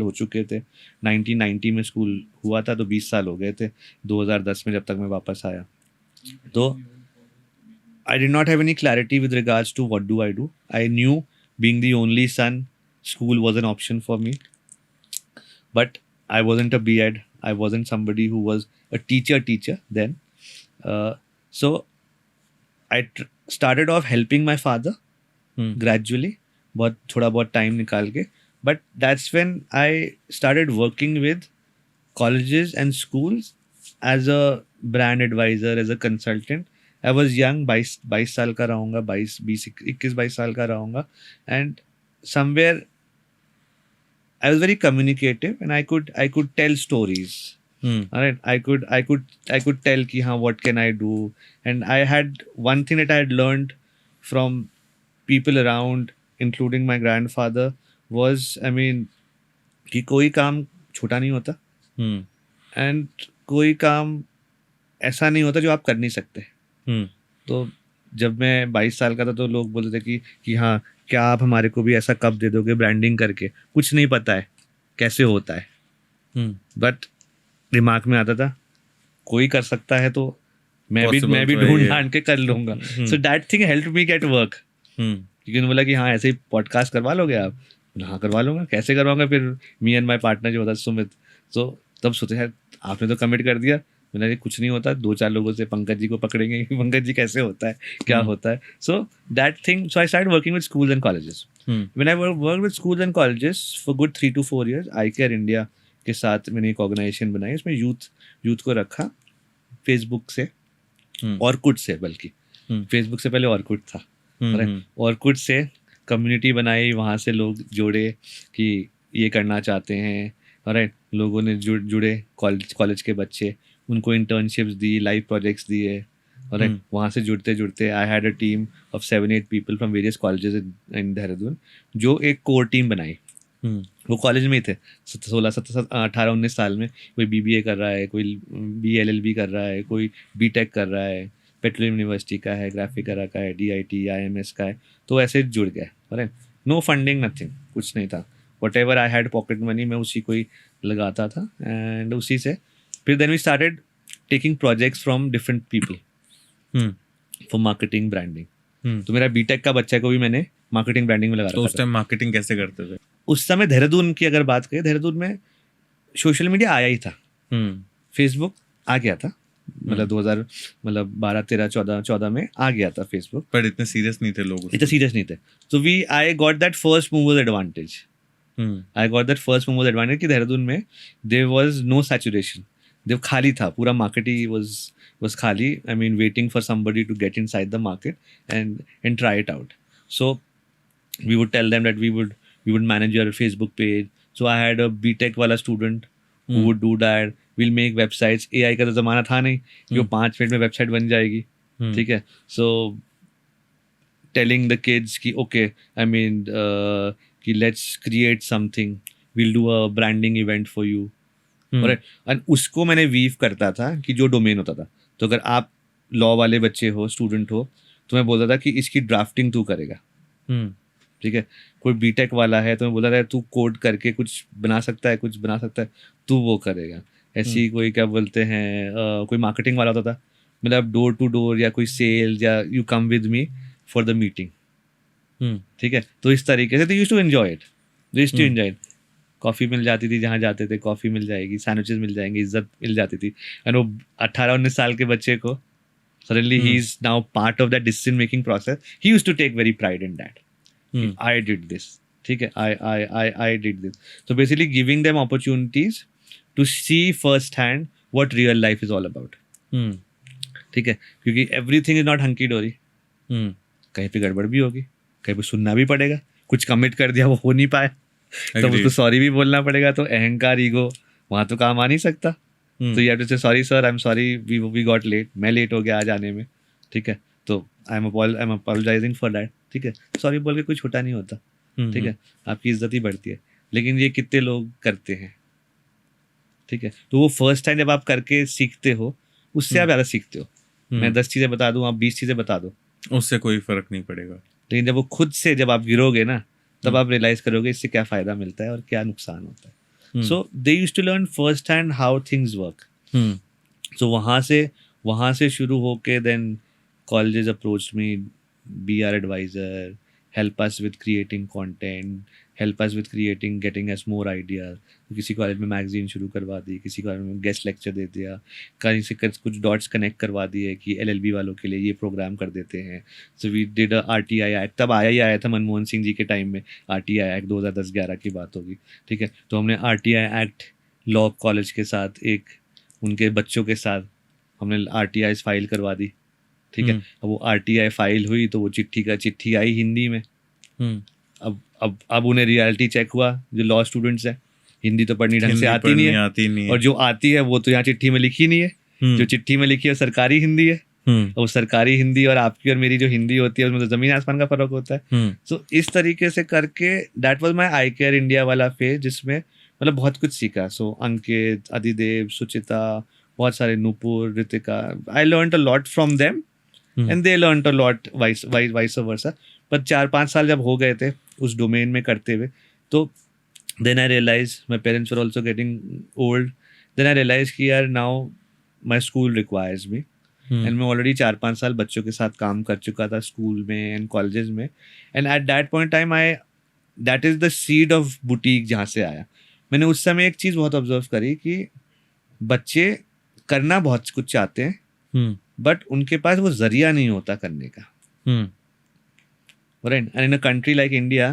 S2: हो चुके थे. 1990 में school हुआ था तो 20 साल हो गए थे 2010 में जब तक मैं वापस आया. तो I did not have any clarity with regards to what do I do. I knew being the only son, school was an option for me. But I wasn't a B.Ed. I wasn't somebody who was a teacher then. So I started off helping my father gradually, but thoda bahut time nikal ke. But that's when I started working with colleges and schools as a brand advisor, as a consultant. I was young, 22 साल का रहूँगा, 21-22 साल का रहूँगा. And somewhere I was very communicative and I could tell stories. All right, I could tell कि हाँ what can I do. And I had one thing that I had learned from people around, including my grandfather, was, I mean, कि कोई काम छोटा नहीं होता. And कोई काम ऐसा नहीं होता जो आप कर नहीं सकते. तो जब मैं 22 साल का था तो लोग बोलते थे कि हाँ क्या आप हमारे को भी ऐसा कप दे दोगे ब्रांडिंग करके. कुछ नहीं पता है कैसे होता है, बट दिमाग में आता था कोई कर सकता है तो मैं भी ढूंढ ढांड के कर लूंगा. So that thing help me get work. क्योंकि बोला कि हाँ ऐसे ही पॉडकास्ट करवा लोगे आप. हाँ करवा लूंगा. कैसे करवाऊंगा? फिर मी एंड माई पार्टनर जो होता सुमित, तो तब सोचे यार आपने तो कमिट कर दिया. मैंने कुछ नहीं होता, 2-4 लोगों से पंकज जी को पकड़ेंगे कि पंकज जी कैसे होता है, क्या होता है. So that thing, so I start working with schools and colleges. When I work with schools and colleges for good 3 to 4 years. I care India के साथ मैंने एक ऑर्गेनाइजेशन बनाई. उसमें यूथ को रखा फेसबुक से, ऑर्कुट से, बल्कि फेसबुक से पहले ऑर्कुट था. ऑर्कुट से कम्युनिटी बनाई, वहाँ से लोग जोड़े कि ये करना चाहते हैं, राइट, लोगों ने जुड़े, कॉलेज के बच्चे, उनको इंटर्नशिप्स दी, लाइव प्रोजेक्ट्स दिए, राइट, वहाँ से जुड़ते जुड़ते आई had a team of 7-8 people from various colleges in Dehradun, जो एक कोर टीम बनाई। वो कॉलेज में ही थे, 18-19 साल में। कोई BBA कर रहा है, कोई BLLB कर रहा है, कोई BTech कर रहा है, पेट्रोलियम यूनिवर्सिटी का है, ग्राफिकरा का है, DIT, IMS का है, तो ऐसे जुड़ गए, राइट। नो फंडिंग, नथिंग, कुछ नहीं था। What ever I had pocket money, मैं उसी को ही लगाता था, एंड उसी से फिर then we started taking projects from different people for marketing, branding. तो मेरा BTech का बच्चा को भी मैंने मार्केटिंग ब्रांडिंग में लगा
S1: तो
S2: रखा
S1: उस टाइम मार्केटिंग कैसे करते थे?
S2: उस समय देहरादून की अगर बात करें, देहरादून में सोशल मीडिया आया ही था, फेसबुक आ गया था, मतलब 2000, मतलब 12, 13, 14 में आ गया था फेसबुक,
S1: पर इतने सीरियस नहीं थे लोग,
S2: इतने सीरियस नहीं थे। तो I got that first movers advantage, कि देहरादून में देयर वाज नो सैचुरेशन, देव खाली था, पूरा मार्केट ही was खाली, I mean waiting for somebody to get inside the market and try it out. So we would tell them that we would manage your Facebook page. So I had a BTech वाला student who would do that. We'll make websites. AI का तो ज़माना था नहीं कि वो 5 minute में website बन जाएगी, ठीक है। So telling the kids कि okay, I mean कि let's create something. We'll do a branding event for you. और उसको मैंने वीव करता था कि जो डोमेन होता था, तो अगर आप लॉ वाले बच्चे हो, स्टूडेंट हो, तो मैं बोलता था कि इसकी ड्राफ्टिंग तू करेगा, ठीक है। कोई BTech वाला है तो मैं बोलता था तू कोड करके कुछ बना सकता है, तू वो करेगा। ऐसी कोई क्या बोलते हैं, कोई मार्केटिंग वाला होता था, मतलब डोर टू डोर या कोई सेल, या you come with me for the meeting, ठीक है। तो इस तरीके से they used to enjoy it, coffee मिल जाती थी, जहाँ जाते थे कॉफ़ी मिल जाएगी, सैंडविचेस मिल जाएंगे, इज्जत मिल जाती थी। एंड वो 18-19 साल के बच्चे को suddenly he is now part of that decision making process. He used to take very pride in that, I did this, ठीक है, आई डिड दिस। तो basically giving them opportunities to see first hand what real life is all about, ठीक है। क्योंकि everything is not hunky डोरी, कहीं पे गड़बड़ भी होगी, कहीं पे सुनना भी पड़ेगा, कुछ कमिट कर दिया वो हो नहीं पाए तो उसको सॉरी भी बोलना पड़ेगा। तो अहंकार, ईगो वहाँ तो काम आ नहीं सकता। तो you have to say sorry sir, I am sorry, we got late, मैं लेट हो गया आज आने में, ठीक है, तो I am apologising for that, ठीक है। सॉरी बोल के कुछ छोटा नहीं होता, ठीक है, आपकी इज्जत ही बढ़ती है। लेकिन ये कितने लोग करते हैं, ठीक है। तो वो फर्स्ट टाइम जब आप करके सीखते हो, उससे आप ज़्यादा सीखते हो। मैं 10 चीज़ें बता दूँ, आप 20 चीज़ें बता दो,
S1: उससे कोई फर्क नहीं पड़ेगा।
S2: लेकिन जब वो खुद से जब आप गिरोगे ना, तब आप रियलाइज करोगे इससे क्या फ़ायदा मिलता है और क्या नुकसान होता है। So they used to learn first hand how things work. So वहाँ से शुरू होके then colleges approached me, be our adviser, help us with creating content, help us with creating, getting us more ideas. किसी college में magazine शुरू करवा दी, किसी college में गेस्ट लेक्चर दे दिया, कहीं से कुछ डॉट्स कनेक्ट करवा दिए कि LLB वालों के लिए ये प्रोग्राम कर देते हैं। So we did RTI act, तब आया था मनमोहन सिंह जी के टाइम में, RTI एक्ट 2010-11 की बात होगी, ठीक है। तो हमने RTI एक्ट लॉ कॉलेज के साथ, एक उनके बच्चों के साथ हमने RTI फाइल करवा दी, ठीक है। अब वो RTI फाइल हुई तो वो चिट्ठी आई हिंदी में। अब उन्हें रियलिटी चेक हुआ, जो लॉ स्टूडेंट्स हैं, हिंदी तो पढ़नी ढंग से आती नहीं है, और जो आती है वो तो यहाँ चिट्ठी में लिखी नहीं है। जो चिट्ठी में लिखी है सरकारी हिंदी है, और वो सरकारी हिंदी और आपकी और मेरी जो हिंदी होती है उसमें तो जमीन आसमान का फर्क होता है। सो इस तरीके से करके that was my I care India वाला फेज, जिसमें मतलब बहुत कुछ सीखा। सो अंकित, अधिदेव, सुचिता, बहुत सारे, Nupur, Ritika, I learned a lot from them and they learned a lot, vice versa. पर 4-5 साल जब हो गए थे उस डोमेन में करते हुए, तो then I realise my parents were also getting old. Then I realise कि यार now my school requires me, and मैं ऑलरेडी 4-5 साल बच्चों के साथ काम कर चुका था स्कूल में एंड कॉलेजेस में। And at that point time that is the seed of boutique जहाँ से आया। मैंने उस समय एक चीज़ बहुत ऑब्जर्व करी कि बच्चे करना बहुत कुछ चाहते हैं, बट उनके पास वो जरिया नहीं होता करने का। Right? And in a country like India,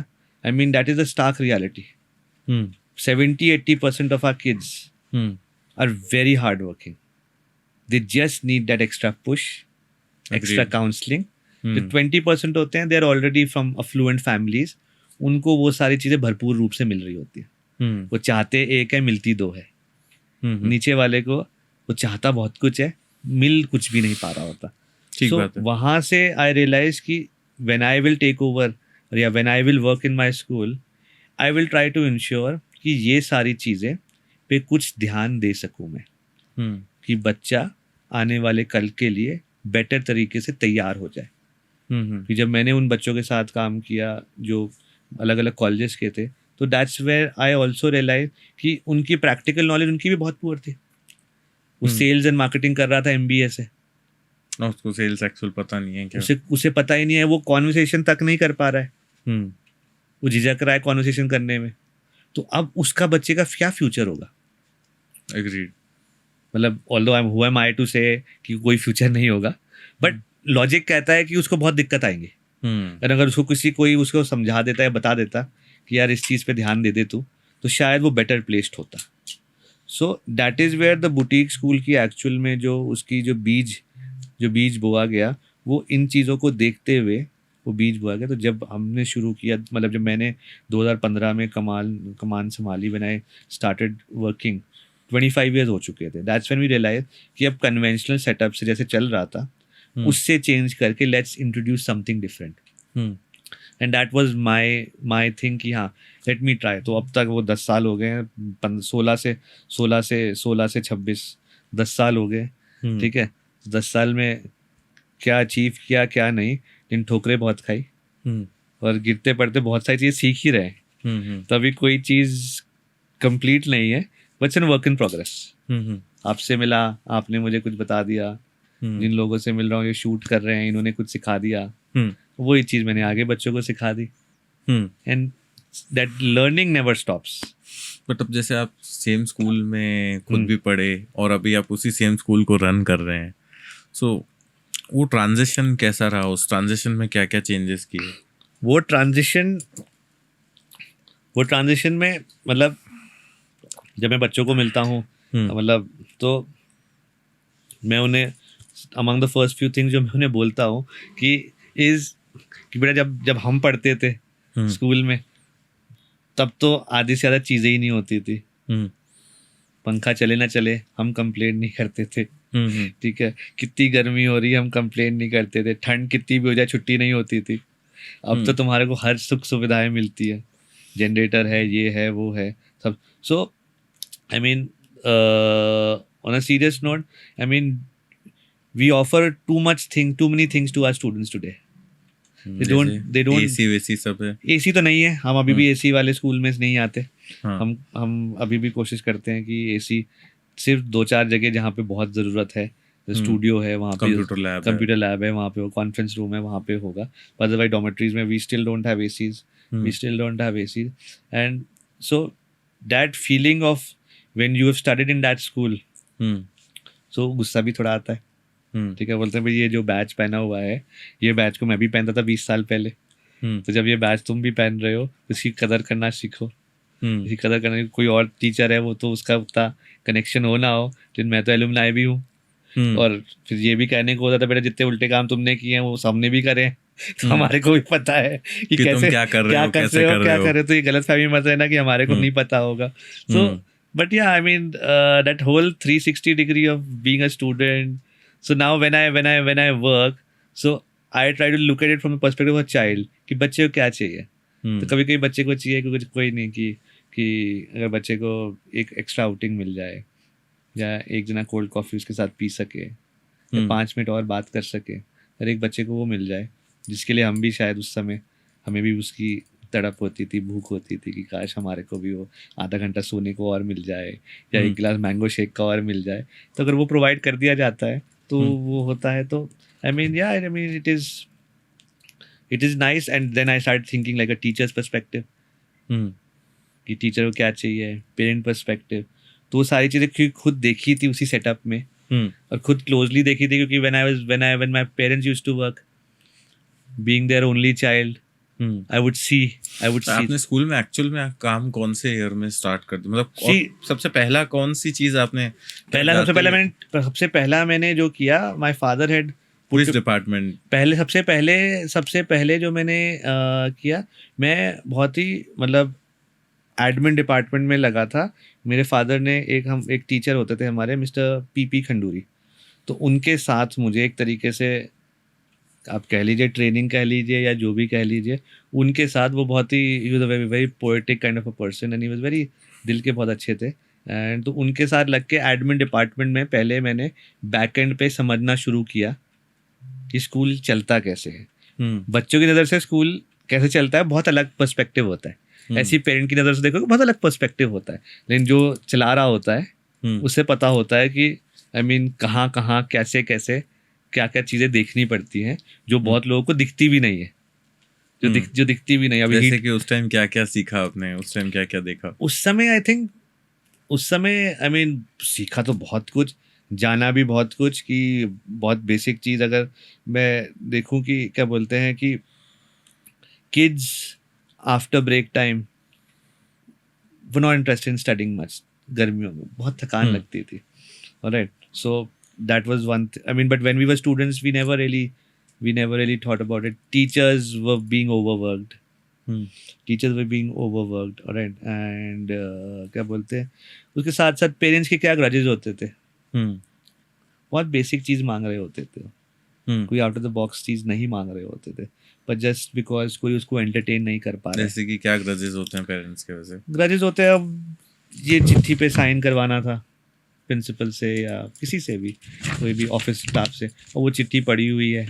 S2: I mean, that is a stark reality. 70-80% of our kids are very hardworking. They just need that extra push, extra counseling. जो 20% होते हैं, they are already from affluent families. उनको वो सारी चीज़ें भरपूर रूप से मिल रही होती है। वो चाहते एक है, मिलती दो है। नीचे वाले को वो चाहता बहुत कुछ है, मिल कुछ भी नहीं पा रहा होता।
S1: ठीक
S2: So,
S1: बात है।
S2: वहाँ से आई रियलाइज कि when I will take over या when I will work in my school, I will try to ensure कि ये सारी चीज़ें पे कुछ ध्यान दे सकूँ मैं, कि बच्चा आने वाले कल के लिए बेटर तरीके से तैयार हो जाए। कि जब मैंने उन बच्चों के साथ काम किया जो अलग अलग कॉलेजेस के थे, तो that's where I also realise कि उनकी प्रैक्टिकल नॉलेज उनकी भी बहुत पुअर थी। वो सेल्स एंड मार्केटिंग कर रहा था MBA से,
S1: उसको सेल्स एक्चुअल पता नहीं है क्या।
S2: उसे पता ही नहीं है, वो कॉन्वर्सेशन तक नहीं कर पा रहा है, वो झिझक रहा है कॉन्वर्सेशन करने में। तो अब उसका बच्चे का क्या फ्यूचर होगा?
S1: एग्रीड।
S2: मतलब although who am I to say कि कोई फ्यूचर नहीं होगा, बट लॉजिक कहता है कि उसको बहुत दिक्कत आएंगी। अगर उसको कोई उसको समझा देता है, बता देता कि यार इस चीज़ पे ध्यान दे दे तू, तो शायद वो बेटर प्लेस्ड होता। So that is where the boutique school की एक्चुअल में जो उसकी जो बीज बोआ गया, वो इन चीज़ों को देखते हुए वो बीज बोआ गया। तो जब हमने शुरू किया, मतलब जब मैंने 2015 में कमान संभाली, when I started working, 25 years हो चुके थे। दैट्स व्हेन वी रियलाइज कि अब कन्वेंशनल सेटअप से जैसे चल रहा था, उससे चेंज करके let's introduce something different. And that was my thing कि हाँ, लेट मी ट्राई। तो अब तक वो 10 साल हो गए हैं, 16 से 26 10 साल हो गए। ठीक है, 10 साल में क्या अचीव किया क्या नहीं, लेकिन ठोकरें बहुत खाई और गिरते पड़ते बहुत सारी चीज़ें सीख ही रहे हैं। तभी कोई चीज़ कंप्लीट नहीं है, but in work in progress. आपसे मिला, आपने मुझे कुछ बता दिया, जिन लोगों से मिल रहा हूँ ये शूट कर रहे हैं, इन्होंने कुछ सिखा दिया, वही चीज़ मैंने आगे बच्चों को सिखा दी। And that learning never stops.
S1: But अब जैसे आप सेम स्कूल में खुद भी पढ़े और अभी आप उसी सेम स्कूल को रन कर रहे हैं, सो वो ट्रांजिशन कैसा रहा? उस ट्रांजिशन में क्या क्या चेंजेस किए?
S2: वो ट्रांजिशन में मतलब जब मैं बच्चों को मिलता हूँ, मतलब तो मैं उन्हें among the first few things जो मैं उन्हें बोलता हूँ कि बेटा जब हम पढ़ते थे स्कूल में, तब तो आधी से ज़्यादा चीज़ें ही नहीं होती थी। पंखा चले ना चले हम कंप्लेंट नहीं करते थे। ठीक है, कितनी गर्मी हो रही है हम कंप्लेंट नहीं करते थे, ठंड कितनी भी हो जाए छुट्टी नहीं होती थी। अब तो तुम्हारे को हर सुख सुविधाएं मिलती है, जनरेटर है, ये है, वो है, सब। So I mean on a serious note, I mean we offer too many things to our students today. They don't
S1: AC वेसी सब है।
S2: AC तो नहीं है, हम अभी भी AC वाले स्कूल में नहीं आते। हम अभी भी कोशिश करते हैं कि AC सिर्फ 2-4 जगह जहाँ पे बहुत ज़रूरत है, स्टूडियो है वहाँ पे, कंप्यूटर लैब है वहाँ पे, वो कॉन्फ्रेंस रूम है वहाँ पे होगा। अदरवाइज डॉर्मेटरीज में we still don't have ACs, and so that feeling of when you have studied in that school, so गुस्सा भी थोड़ा आता है। ठीक है, बोलते हैं भाई ये जो बैच पहना हुआ है, ये बैच को मैं भी पहनता था 20 साल पहले, तो जब ये बैच तुम भी पहन रहे हो, इसकी कदर करना सीखो। इसकी कदर करने की कोई और टीचर है वो तो उसका उतना कनेक्शन हो ना हो, लेकिन मैं तो एलुमनाई भी हूँ। और फिर ये भी कहने को होता था बेटा जितने उल्टे काम तुमने किए हैं वो सबने भी करे, तो हमारे को भी पता है कि कैसे
S1: क्या कर रहे हो।
S2: तो ये गलत फहमी मत है ना कि हमारे को नहीं पता होगा। So but yeah I mean that whole 360 degree of being a student. So now when I work, so I try to look at it from the perspective of a child कि बच्चे को क्या चाहिए. तो कभी कभी बच्चे को चाहिए कोई नहीं कि अगर बच्चे को एक एक्स्ट्रा आउटिंग मिल जाए, या एक जना कोल्ड कॉफ़ी उसके साथ पी सके, या 5 मिनट और बात कर सके, अगर एक बच्चे को वो मिल जाए, जिसके लिए हम भी शायद उस समय हमें भी उसकी तड़प होती थी, भूख होती थी कि काश हमारे को भी वो आधा घंटा सोने को और मिल जाए, या एक गिलास मैंगो शेक का और मिल जाए, तो अगर वो प्रोवाइड कर दिया जाता है तो वो होता है. तो I mean it is nice. And then I start thinking like a teacher's perspective कि टीचर को क्या चाहिए, पेरेंट पर्सपेक्टिव. तो वो सारी चीज़ें खुद देखी थी उसी सेटअप में, और खुद क्लोजली देखी थी, क्योंकि when my parents used to work, being their only child, I would see.
S1: आपने स्कूल में एक्चुअल में काम कौन से ईयर में स्टार्ट कर दिया, मतलब सबसे पहला कौन सी चीज आपने
S2: सबसे पहला मैंने जो किया, my father had
S1: police department.
S2: सबसे पहले जो मैंने किया, मैं बहुत ही मतलब एडमिन डिपार्टमेंट में लगा था। मेरे फादर ने एक टीचर होते थे हमारे, मिस्टर पी खंडूरी, तो उनके साथ मुझे एक तरीके से आप कह लीजिए ट्रेनिंग कह लीजिए या जो भी कह लीजिए, उनके साथ वो बहुत ही ही was a very very poetic kind of a person and he was very, दिल के बहुत अच्छे थे। एंड तो उनके साथ लग के एडमिन डिपार्टमेंट में पहले मैंने बैक एंड पे समझना शुरू किया कि स्कूल चलता कैसे है। बच्चों की नज़र से स्कूल कैसे चलता है बहुत अलग पर्सपेक्टिव होता है, ऐसी पेरेंट की नज़र से देखो बहुत अलग पर्सपेक्टिव होता है, लेकिन जो चला रहा होता है उसे पता होता है कि आई मीन कहाँ कहाँ कैसे कैसे क्या क्या चीज़ें देखनी पड़ती हैं जो बहुत लोगों को दिखती भी नहीं है, जो दिखती भी नहीं। अभी
S1: जैसे कि उस टाइम क्या क्या सीखा आपने, उस टाइम क्या क्या देखा?
S2: उस समय आई थिंक उस समय आई मीन सीखा तो बहुत कुछ, जाना भी बहुत कुछ, कि बहुत बेसिक चीज़ अगर मैं देखूं कि क्या बोलते हैं कि किड्स आफ्टर ब्रेक टाइम वो not interested in studying much. गर्मियों में बहुत थकान लगती थी, alright, so that was one I mean but when we were students we never really thought about it. Teachers were being overworked. Teachers were being overworked, alright, and क्या बोलते हैं उसके साथ साथ पेरेंट्स के क्या ग्रजेस होते थे, बहुत बेसिक चीज़ मांग रहे होते थे, कोई आउट ऑफ द बॉक्स चीज़ नहीं मांग रहे होते थे, पर जस्ट बिकॉज कोई उसको एंटरटेन नहीं कर पा रहा है।
S1: जैसे कि क्या ग्रजेस होते हैं पेरेंट्स के? वैसे
S2: ग्रजेस होते हैं, अब ये चिट्ठी पे साइन करवाना था प्रिंसिपल से या किसी से भी, कोई भी ऑफिस स्टाफ से, और वो चिट्ठी पड़ी हुई है,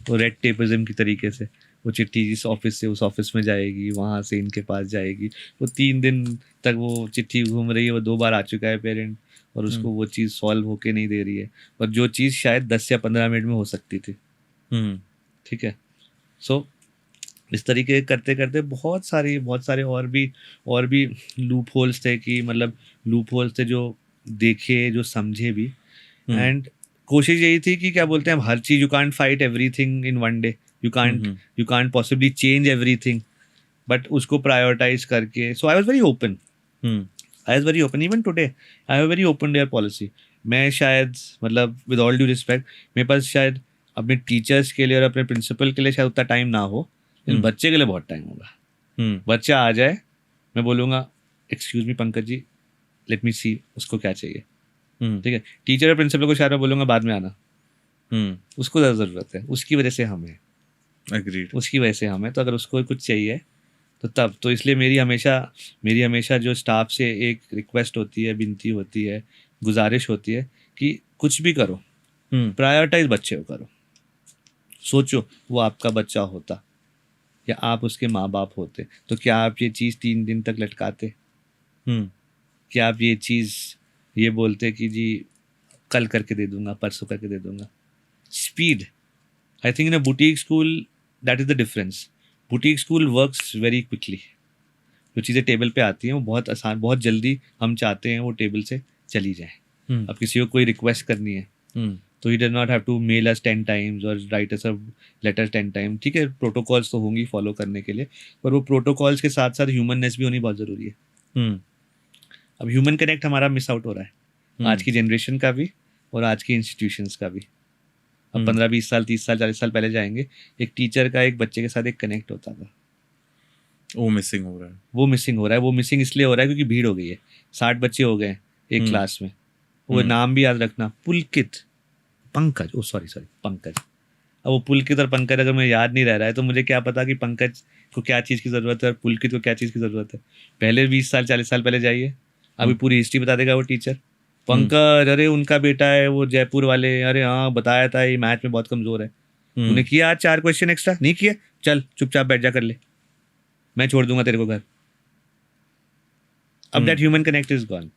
S2: वो रेड टेपिज्म की तरीके से वो चिट्ठी इस ऑफिस से उस ऑफिस में जाएगी, वहाँ से इनके पास जाएगी, वो 3 दिन तक वो चिट्ठी घूम रही है, वो 2 बार आ चुका है पेरेंट और उसको वो चीज़ सॉल्व होके नहीं दे रही है, और जो चीज़ शायद 10 या 15 मिनट में हो सकती थी। ठीक है, सो इस तरीके करते करते बहुत सारे और भी लूप होल्स थे, कि मतलब लूप होल्स थे जो देखे, जो समझे भी, एंड कोशिश यही थी कि क्या बोलते हैं, हर चीज़, you can't fight everything in one day, you can't possibly change everything, but उसको प्रायोरिटाइज करके, so I was very open even today, I have very open dare policy. मैं शायद मतलब विद ऑल ड्यू रिस्पेक्ट मेरे पास शायद अपने teachers के लिए और अपने प्रिंसिपल के लिए शायद उतना टाइम ना हो, लेकिन बच्चे के लिए बहुत टाइम होगा। बच्चा आ जाए, मैं बोलूँगा excuse me Pankaj ji, let me सी उसको क्या चाहिए, ठीक है। टीचर और प्रिंसिपल को शायद मैं बोलूँगा बाद में आना, उसको ज़्यादा ज़रूरत है, उसकी वजह से हमें,
S1: Agreed.
S2: उसकी वजह से हमें, तो अगर उसको कुछ चाहिए तो तब, तो इसलिए मेरी हमेशा जो स्टाफ से एक रिक्वेस्ट होती है, विनती होती है, गुजारिश होती है कि कुछ भी करो, प्रायोरिटाइज बच्चे को करो। सोचो वो आपका बच्चा होता या आप उसके माँ बाप होते तो क्या आप ये चीज़ 3 दिन तक लटकाते? क्या आप ये चीज़ ये बोलते कि जी कल करके दे दूंगा, परसों करके दे दूंगा? Speed, I think in a boutique school that is the difference. Boutique school works very quickly, जो चीज़ें टेबल पे आती हैं वो बहुत आसान, बहुत जल्दी हम चाहते हैं वो टेबल से चली जाए। अब किसी को कोई रिक्वेस्ट करनी है तो he does not have to mail us 10 times और write us a letter 10 time. ठीक है, प्रोटोकॉल्स तो होंगी फॉलो करने के लिए, पर वो प्रोटोकॉल्स के साथ साथ ह्यूमननेस भी होनी बहुत ज़रूरी है। अब ह्यूमन कनेक्ट हमारा मिस आउट हो रहा है, आज की जनरेशन का भी और आज के इंस्टीट्यूशंस का भी। अब 15-20 साल, 30 साल, 40 साल पहले जाएंगे, एक टीचर का एक बच्चे के साथ एक कनेक्ट होता था,
S1: वो मिसिंग हो रहा है।
S2: वो मिसिंग इसलिए हो रहा है क्योंकि भीड़ हो गई है, 60 बच्चे हो गए एक क्लास में। वो नाम भी याद रखना, पुलकित, पंकज, ओ सॉरी पंकज। अब वो पुलकित और पंकज अगर मुझे याद नहीं रह रहा है तो मुझे क्या पता कि पंकज को क्या चीज़ की ज़रूरत है और पुलकित को क्या चीज़ की ज़रूरत है। पहले 20 साल 40 साल पहले जाइए, अभी पूरी हिस्ट्री बता देगा वो टीचर। पंकज, अरे उनका बेटा है वो जयपुर वाले, अरे हाँ बताया था, ये मैथ में बहुत कमज़ोर है, उन्हें किया आज 4 क्वेश्चन एक्स्ट्रा, नहीं किया, चल चुपचाप बैठ जा कर ले, मैं छोड़ दूंगा तेरे को घर। अब that human connect is gone.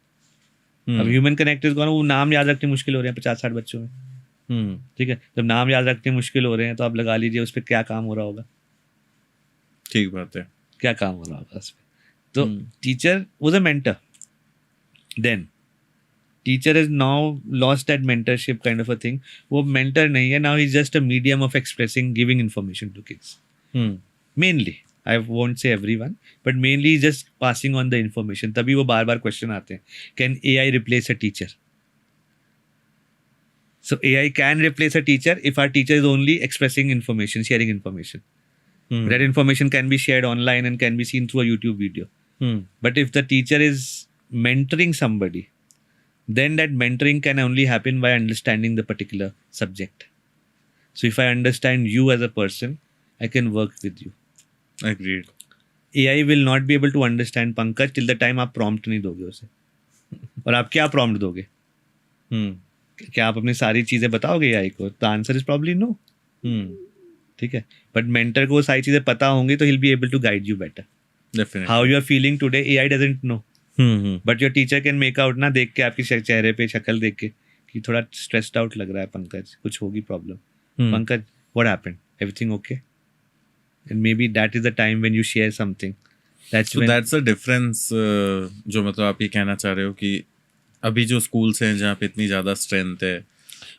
S2: अब ह्यूमन कनेक्ट इज गॉन, वो नाम याद रखने मुश्किल हो रहे हैं 50-60 बच्चों में। ठीक है, जब नाम याद रखने मुश्किल हो रहे हैं तो आप लगा लीजिए उस पर क्या काम हो रहा होगा।
S1: ठीक बात है,
S2: क्या काम हो रहा होगा उस पर। तो teacher was a mentor then, teacher is now lost that mentorship kind of a thing. वो मेंटर नहीं है, now he is just a medium of expressing, giving information to kids mainly. I won't say everyone, but mainly just passing on the information. तभी वो बार बार question आते हैं, can AI replace a teacher? So AI can replace a teacher if our teacher is only expressing information, sharing information. That information can be shared online and can be seen through a YouTube video. But if the teacher is mentoring somebody, then that mentoring can only happen by understanding the particular subject. So if I understand you as a person, I can work with you.
S1: Agreed.
S2: AI will not be able to understand Pankaj till the time आप prompt नहीं दोगे उसे. और आप क्या prompt दोगे? क्या आप अपनी सारी चीजें बताओगे AI को? The answer is probably no. ठीक है. But mentor को सारी चीजें पता होंगी तो he'll be able to guide you better.
S1: Definitely.
S2: How you are feeling today, AI doesn't know. But your teacher can make out ना, देख के आपकी चेहरे पे शक्ल देख के कि थोड़ा स्ट्रेस्ड आउट लग रहा है पंकज, कुछ होगी problem. Pankaj, what happened, everything okay? And may be that is the time when you share something.
S1: That's a difference. जो मतलब आप ये कहना चाह रहे हो कि अभी जो स्कूल्स हैं जहाँ पे इतनी ज़्यादा स्ट्रेंथ है,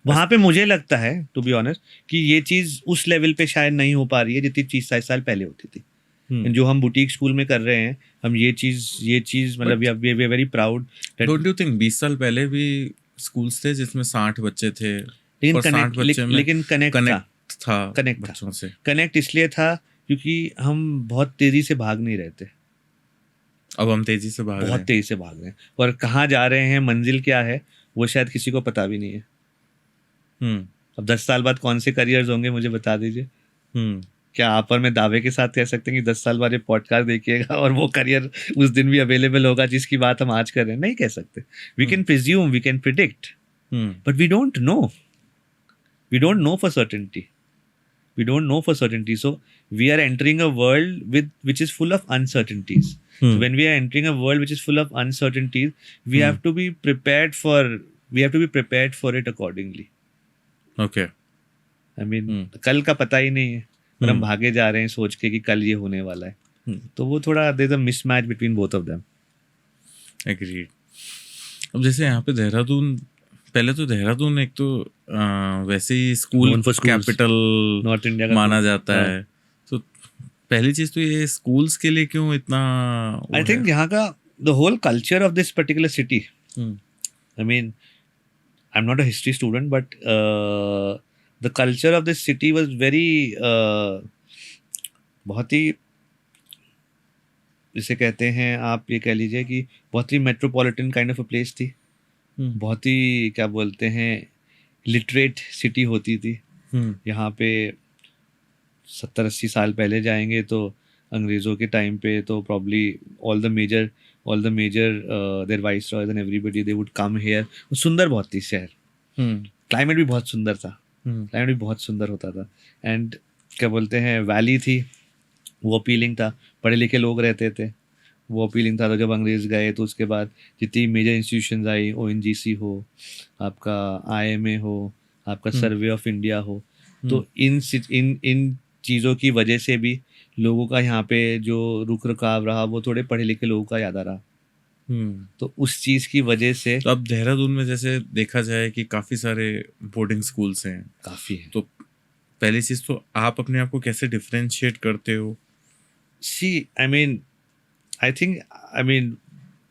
S2: वहाँ पे मुझे लगता है टू बी ऑनेस्ट कि ये चीज़ उस लेवल पे शायद नहीं हो पा रही है जितनी चीज़ 7 साल पहले होती थी. जो हम बुटीक स्कूल में कर रहे हैं, हम ये चीज़ मतलब we are very proud.
S1: Don't you think 20 साल पहले भी स्कूल्स थे जिसमें 60 बच्चे थे, और 60 बच्चे में
S2: लेकिन कनेक्ट था
S1: बच्चों से.
S2: कनेक्ट इसलिए था क्योंकि हम बहुत तेजी से भाग नहीं रहे थे.
S1: अब हम तेजी से भाग रहे हैं.
S2: तेजी से भाग रहे हैं, और कहाँ जा रहे हैं, मंजिल क्या है, वो शायद किसी को पता भी नहीं है. अब 10 साल बाद कौन से करियर्स होंगे, मुझे बता दीजिए. क्या आप और मैं दावे के साथ कह सकते हैं कि 10 साल बाद ये पॉडकास्ट देखिएगा और वो करियर उस दिन भी अवेलेबल होगा जिसकी बात हम आज कर रहे हैं? नहीं कह सकते. We can presume, we can predict, but we don't know. We don't know for certainty. We don't know for certainty. So we are entering a world which is full of uncertainties. So when we are entering a world which is full of uncertainties, we have to be prepared for it accordingly.
S1: Okay.
S2: I mean, कल का पता ही नहीं है, पर हम भागे जा रहे हैं सोच के कि कल ये होने वाला है. तो वो थोड़ा there's a mismatch between both of them.
S1: Agreed. अब जैसे यहाँ पे देहरादून, पहले तो देहरादून एक तो वैसे ही स्कूल कैपिटल
S2: नॉर्थ इंडिया का
S1: माना जाता है. तो पहली चीज तो ये स्कूल्स के लिए क्यों इतना,
S2: आई थिंक यहाँ का the whole culture of this particular city, I mean I am not a history student but the culture of this city was very, बहुत ही, जिसे कहते हैं आप ये कह लीजिए कि बहुत ही metropolitan kind of a place थी. बहुत ही क्या बोलते हैं, लिटरेट सिटी होती थी. यहाँ पे 70-80 साल पहले जाएंगे तो अंग्रेज़ों के टाइम पे तो probably all the major there viceroys and everybody they would come here. सुंदर बहुत थी शहर. क्लाइमेट भी बहुत सुंदर था. क्लाइमेट भी बहुत सुंदर होता था. एंड क्या बोलते हैं, वैली थी, वो अपीलिंग था. पढ़े लिखे लोग रहते थे, वो अपीलिंग था. तो जब अंग्रेज़ गए तो उसके बाद जितनी मेजर इंस्टीट्यूशंस आई, ONGC हो, आपका IMA हो, आपका सर्वे ऑफ इंडिया हो, तो इन चीज़ों की वजह से भी लोगों का यहाँ पे जो रुख रखाव रहा वो थोड़े पढ़े लिखे लोगों का ज़्यादा रहा. तो उस चीज़ की वजह से
S1: तो अब देहरादून में जैसे देखा जाए कि काफ़ी सारे बोर्डिंग स्कूल्स हैं,
S2: काफ़ी हैं.
S1: तो पहली चीज़ तो आप अपने आप को कैसे डिफरेंशिएट करते हो?
S2: सी I mean,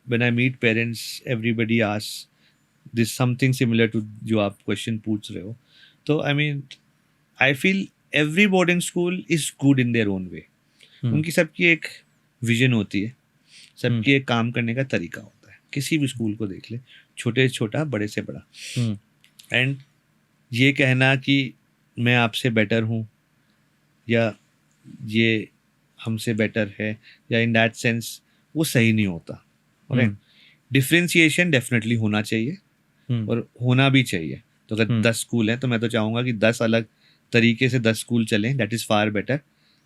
S2: when I meet parents, everybody asks this something similar to जो आप क्वेश्चन पूछ रहे हो. तो I mean, I feel every boarding school is good in their own way. उनकी सबकी एक विजन होती है, सबकी एक काम करने का तरीका होता है. किसी भी स्कूल को देख ले, छोटे से छोटा, बड़े से बड़ा. एंड ये कहना कि मैं आपसे बेटर हूँ या ये हमसे बेटर है, या इन दैट सेंस वो सही नहीं होता. डिफरेंशिएशन डेफिनेटली होना चाहिए, और होना भी चाहिए. तो अगर 10 स्कूल हैं तो मैं तो चाहूँगा कि 10 अलग तरीके से 10 स्कूल चलें. That is far better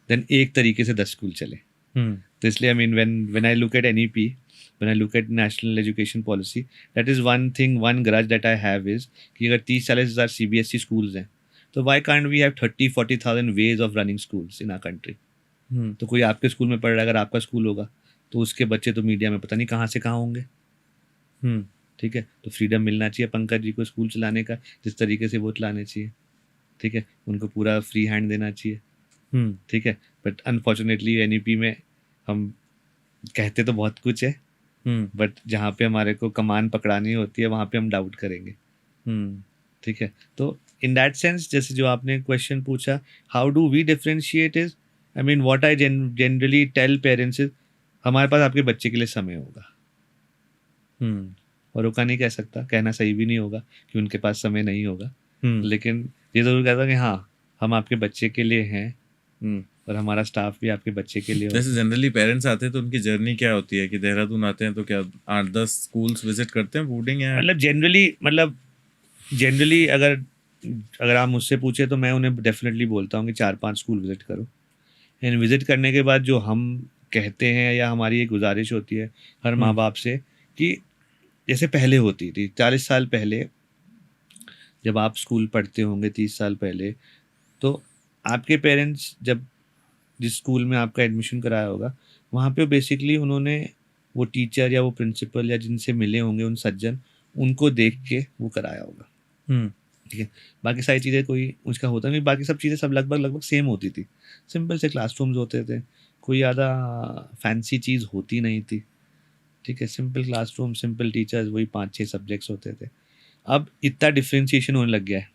S2: than एक तरीके से 10 स्कूल चलें. तो इसलिए I mean when I look at NEP, when I look at national education policy, that is one grudge that I have is कि अगर 30-40 हज़ार CBSE स्कूल्स हैं तो why can't we have 30-40,000 ways of running schools in our country. तो कोई आपके school में पढ़ रहा है, अगर आपका स्कूल होगा तो उसके बच्चे तो मीडिया में पता नहीं कहाँ से कहाँ होंगे. ठीक है, तो फ्रीडम मिलना चाहिए पंकज जी को स्कूल चलाने का, जिस तरीके से वो चलाने चाहिए. ठीक है, उनको पूरा फ्री हैंड देना चाहिए. ठीक है, बट अनफॉर्चुनेटली NEP में हम कहते तो बहुत कुछ है, बट जहाँ पे हमारे को कमान पकड़ानी होती है वहाँ पे हम डाउट करेंगे. ठीक है, तो इन दैट सेंस जैसे जो आपने क्वेश्चन पूछा, how do we differentiate is, I mean, what I generally tell parents is, हमारे पास आपके बच्चे के लिए समय होगा,
S1: हम्म
S2: और रोका नहीं कह सकता, कहना सही भी नहीं होगा कि उनके पास समय नहीं होगा,
S1: हम्म
S2: लेकिन ये ज़रूर कहता हूँ कि हाँ, हम आपके बच्चे के लिए हैं
S1: हम्म
S2: और हमारा स्टाफ भी आपके बच्चे के लिए होगा।
S1: जैसे जनरली पेरेंट्स आते हैं तो उनकी जर्नी क्या होती है कि देहरादून आते हैं तो क्या 8-10 स्कूल्स विजिट करते हैं बोर्डिंग या
S2: जनरली अगर अगर आप मुझसे पूछे तो मैं उन्हें डेफिनेटली बोलता हूँ कि 4-5 स्कूल विजिट करो। एंड विजिट करने के बाद जो हम कहते हैं या हमारी एक गुजारिश होती है हर माँ बाप से कि जैसे पहले होती थी 40 साल पहले, जब आप स्कूल पढ़ते होंगे 30 साल पहले, तो आपके पेरेंट्स जब जिस स्कूल में आपका एडमिशन कराया होगा वहाँ पे बेसिकली उन्होंने वो टीचर या वो प्रिंसिपल या जिनसे मिले होंगे उन सज्जन, उनको देख के वो कराया होगा।
S1: हम्म
S2: ठीक है, बाकी सारी चीज़ें कोई उसका होता नहीं, बाकी सब चीज़ें सब लगभग सेम होती थी, सिंपल से क्लासरूम्स होते थे, कोई ज़्यादा फैंसी चीज़ होती नहीं थी। ठीक है, सिंपल क्लासरूम, सिंपल टीचर्स, वही 5-6 सब्जेक्ट्स होते थे। अब इतना डिफ्रेंशिएशन होने लग गया है।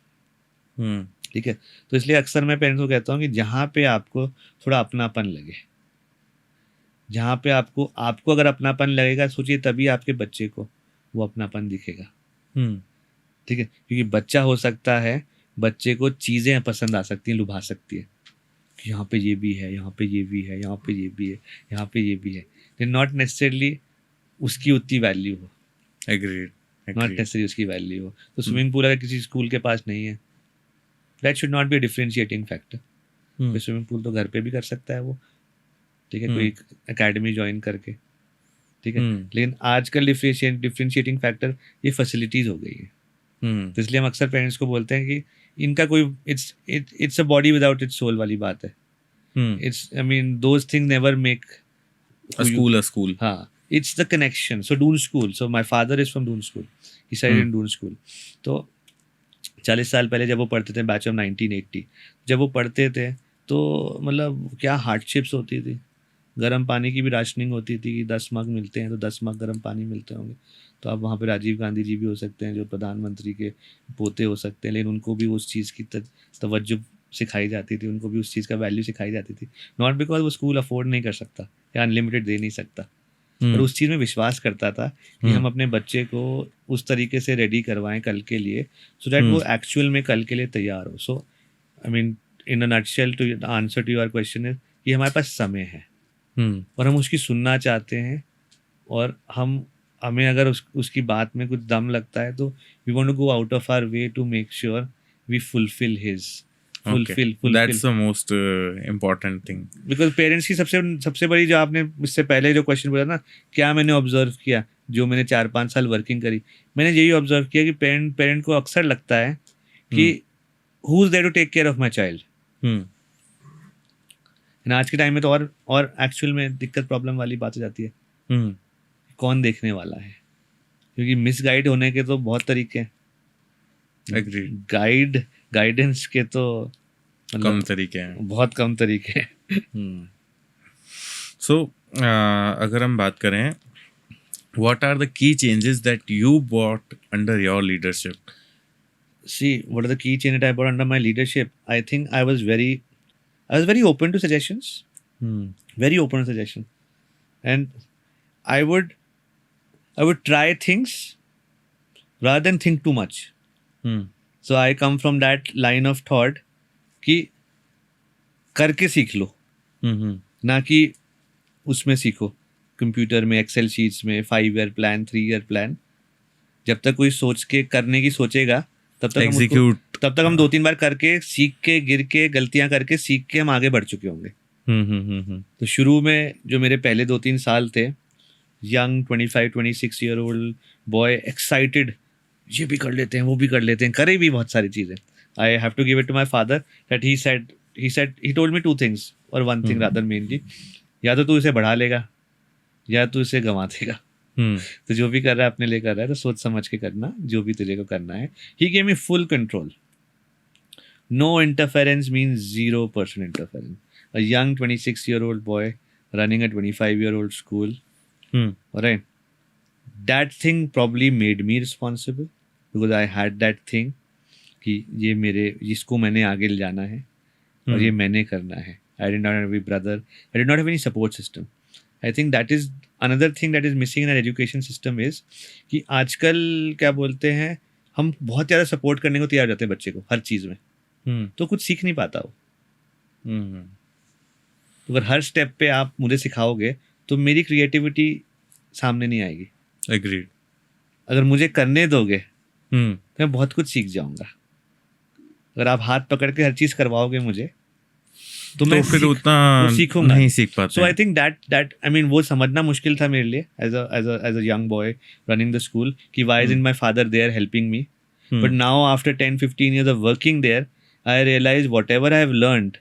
S1: हम्म
S2: ठीक है, तो इसलिए अक्सर मैं पेरेंट्स को कहता हूँ कि जहाँ पे आपको थोड़ा अपनापन लगे, जहाँ पे आपको आपको अगर अपनापन लगेगा, सोचिए तभी आपके बच्चे को वो अपनापन दिखेगा।
S1: हम्म
S2: ठीक है, क्योंकि बच्चा हो सकता है, बच्चे को चीज़ें पसंद आ सकती हैं, लुभा सकती है कि यहाँ पे ये भी है, यहाँ पे ये भी है, यहाँ पे ये भी है, यहाँ पे ये भी है, लेकिन नॉट नेसेसरली उसकी उतनी वैल्यू हो,
S1: एग्रीड
S2: नॉट नेसेसरी उसकी वैल्यू हो। तो स्विमिंग पूल अगर किसी स्कूल के पास नहीं है, that should not be a differentiating factor. Swimming pool तो घर पे भी कर सकता है वो, ठीक है, कोई एकेडमी ज्वाइन करके। ठीक है, लेकिन आजकल डिफरेंशिएटिंग फैक्टर ये फैसिलिटीज़ हो गई है। तो इसलिए हम अक्सर पेरेंट्स को बोलते हैं कि इनका कोई it's a body without its soul वाली बात है। It's I mean those thing never make
S1: a school
S2: हाँ, it's the connection. So Doon School, so my father is from Doon School, he studied in Doon School. तो 40 साल पहले जब वो पढ़ते थे, बैच ऑफ 1980, जब वो पढ़ते थे तो मतलब क्या हार्डशिप्स होती थी। गर्म पानी की भी राशनिंग होती थी कि 10 मग मिलते हैं तो 10 मग गर्म पानी मिलते होंगे। तो अब वहाँ पे राजीव गांधी जी भी हो सकते हैं जो प्रधानमंत्री के पोते हो सकते हैं, लेकिन उनको भी उस चीज़ की तवज्जो सिखाई जाती थी, उनको भी उस चीज़ का वैल्यू सिखाई जाती थी। नॉट बिकॉज वो स्कूल अफोर्ड नहीं कर सकता या अनलिमिटेड दे नहीं सकता, पर उस चीज़ में विश्वास करता था कि हम अपने बच्चे को उस तरीके से रेडी करवाएं कल के लिए, सो दैट वो एक्चुअल में कल के लिए तैयार हो। So I mean in a nutshell to answer to your question is कि हमारे पास समय है और हम उसकी सुनना चाहते हैं, और हमें अगर उसकी बात में कुछ दम लगता है तो we want to go out of our way to make sure we fulfil
S1: that's the most important thing
S2: because parents की सबसे बड़ी, जो आपने इससे पहले जो क्वेश्चन बोला ना, क्या मैंने ऑब्जर्व किया, जो मैंने 4-5 साल वर्किंग करी, मैंने यही ऑब्जर्व किया कि पेरेंट को अक्सर लगता है कि who is there to take care of my child. आज के टाइम में तो और एक्चुअल में दिक्कत प्रॉब्लम वाली बात हो जाती है, कौन देखने वाला है, क्योंकि मिसगाइड होने के तो बहुत तरीके हैं, गाइडेंस के तो
S1: कम तरीके हैं,
S2: बहुत कम तरीके हैं।
S1: सो अगर हम बात करें, what are the key changes that you brought under your leadership?
S2: See, what are the key changes that I brought under my leadership? I think I was very open to suggestions, very open to suggestions, and I would try things rather than think too much. So I come from that line of thought कि करके सीख लो, ना कि उसमें सीखो, computer में, Excel sheets में 5 year plan, 3 year plan. जब तक कोई सोच के करने की सोचेगा तब तक हम 2-3 बार करके, सीख के, गिर के, गलतियां करके सीख के हम आगे बढ़ चुके होंगे। तो शुरू में जो मेरे पहले 2-3 साल थे, young 25-26 year old boy, excited, ये भी कर लेते हैं, वो भी कर लेते हैं, करे भी बहुत सारी चीज़ें। I have to give it to my father that he told me 2 things और 1 thing rather mainly, या तो तू इसे बढ़ा लेगा या तू इसे गंवा देगा। तो जो भी कर रहा है अपने लिए कर रहा है, तो सोच समझ के करना, जो भी तेरे को करना है। he gave me full control, no interference means 0% interference. A young 26-year-old boy running a 25-year-old school, alright, that thing probably made me responsible because I had that thing कि इसको मैंने आगे ले जाना है और ये मैंने करना है। I did not have a brother, I did not have any support system. I think that is another thing that is missing in our education system is कि आजकल क्या बोलते हैं, हम बहुत ज़्यादा सपोर्ट करने को तैयार हो जाते हैं बच्चे को हर चीज़ में, तो कुछ सीख नहीं पाता वो। तो अगर हर स्टेप पे आप मुझे सिखाओगे तो मेरी क्रिएटिविटी सामने नहीं आएगी।
S1: एग्रीड।
S2: अगर मुझे करने दोगे तो मैं बहुत कुछ सीख जाऊंगा। अगर आप हाथ पकड़ के हर चीज़ करवाओगे मुझे तो मैं
S1: फिर उतना
S2: सीखूंगा
S1: नहीं सीख पाते।
S2: So I think that I mean वो समझना मुश्किल था मेरे लिए as a young boy running the school कि why is in my father there helping me, but now after 10-15 years of working there I realise whatever I have learned